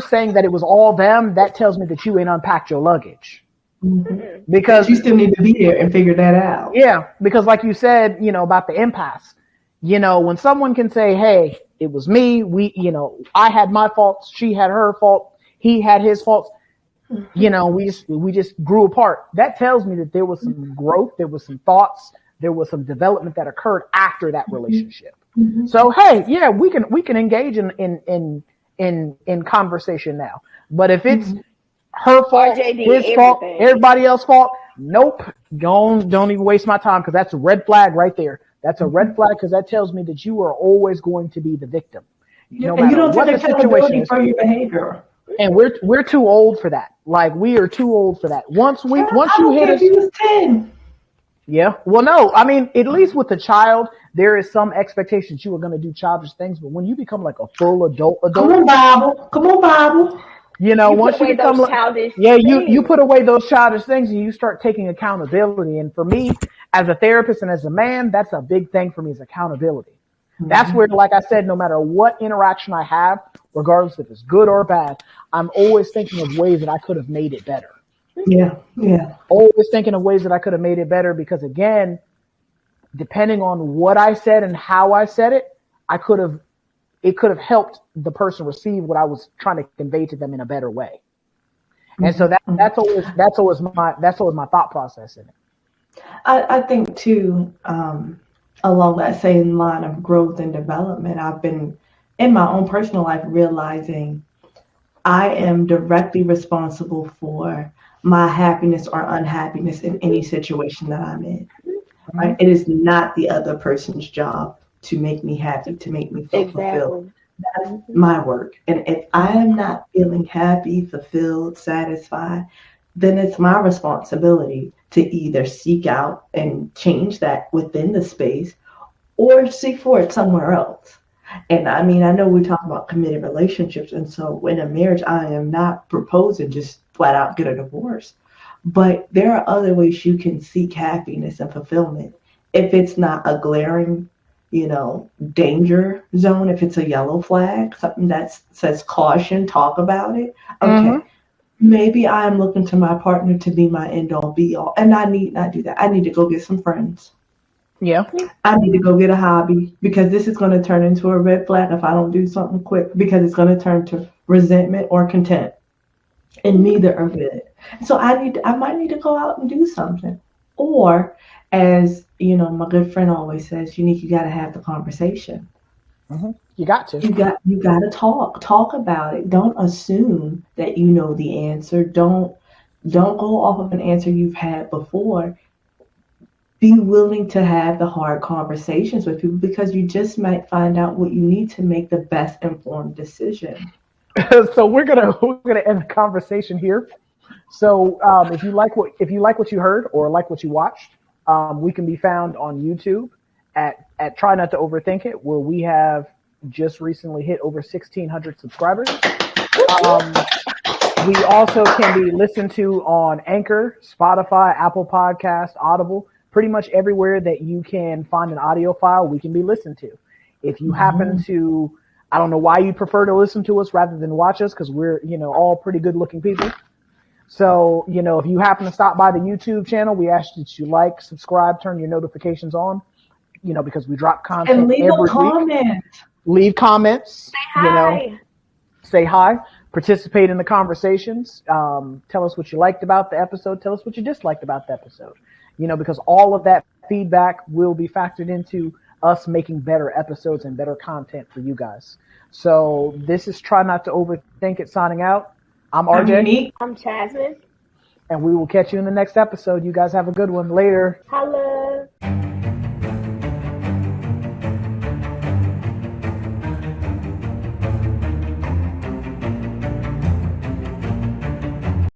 saying that it was all them, that tells me that you ain't unpacked your luggage. Mm-hmm. Because you still need to be there and figure that out. Yeah, because like you said, about the impasse, when someone can say, hey, it was me, I had my faults, she had her fault, he had his faults, we just grew apart. That tells me that there was some growth, there was some thoughts, there was some development that occurred after that relationship. Mm-hmm. So hey, yeah, we can engage in conversation now. But if it's her fault, his fault, everybody else's fault, nope, don't even waste my time, because that's a red flag right there. That's a red flag, because that tells me that you are always going to be the victim, no matter you don't what take the situation is. For your behavior. And we're too old for that. Like, we are too old for that. Once you hit us, he was 10. Yeah. Well, no, I mean, at least with a child, there is some expectations you are going to do childish things. But when you become like a full adult, come on, Bible. Once you become childish, you put away those childish things and you start taking accountability. And for me, as a therapist and as a man, that's a big thing for me, is accountability. Mm-hmm. That's where, like I said, no matter what interaction I have, regardless if it's good or bad, I'm always thinking of ways that I could have made it better. Yeah. Always thinking of ways that I could have made it better, because again, depending on what I said and how I said it, it could have helped the person receive what I was trying to convey to them in a better way. And so that's always my thought process in it. I think too, along that same line of growth and development, I've been in my own personal life realizing I am directly responsible for my happiness or unhappiness in any situation that I'm in. Right? It is not the other person's job to make me happy, to make me feel fulfilled. That's my work. And if I am not feeling happy, fulfilled, satisfied, then it's my responsibility to either seek out and change that within the space or seek for it somewhere else. And I mean, I know we talk about committed relationships. And so in a marriage, I am not proposing just flat out get a divorce. But there are other ways you can seek happiness and fulfillment. If it's not a glaring, danger zone, if it's a yellow flag, something that says caution, talk about it. Okay. Maybe I'm looking to my partner to be my end all be all. And I need not do that. I need to go get some friends. Yeah. I need to go get a hobby, because this is going to turn into a red flag if I don't do something quick, because it's going to turn to resentment or contempt. And neither are good. So I might need to go out and do something. Or, as my good friend always says, you got to have the conversation. Mm-hmm. You got to. You got to talk about it. Don't assume that you know the answer. Don't go off of an answer you've had before. Be willing to have the hard conversations with people, because you just might find out what you need to make the best informed decision. So we're gonna end the conversation here. So if you like what you heard or like what you watched, we can be found on YouTube at Try Not to Overthink It, where we have just recently hit over 1,600 subscribers. We also can be listened to on Anchor, Spotify, Apple Podcast, Audible, pretty much everywhere that you can find an audio file, we can be listened to. If you happen to, I don't know why you prefer to listen to us rather than watch us, because we're, all pretty good looking people. So, if you happen to stop by the YouTube channel, we ask that you like, subscribe, turn your notifications on, because we drop content and leave every a comment. week. Leave comments. Say hi. Say hi. Participate in the conversations. Tell us what you liked about the episode. Tell us what you disliked about the episode. Because all of that feedback will be factored into us making better episodes and better content for you guys. So this is Try Not to Overthink It signing out. I'm RJ. I'm Jasmine. And we will catch you in the next episode. You guys have a good one. Later. Hello.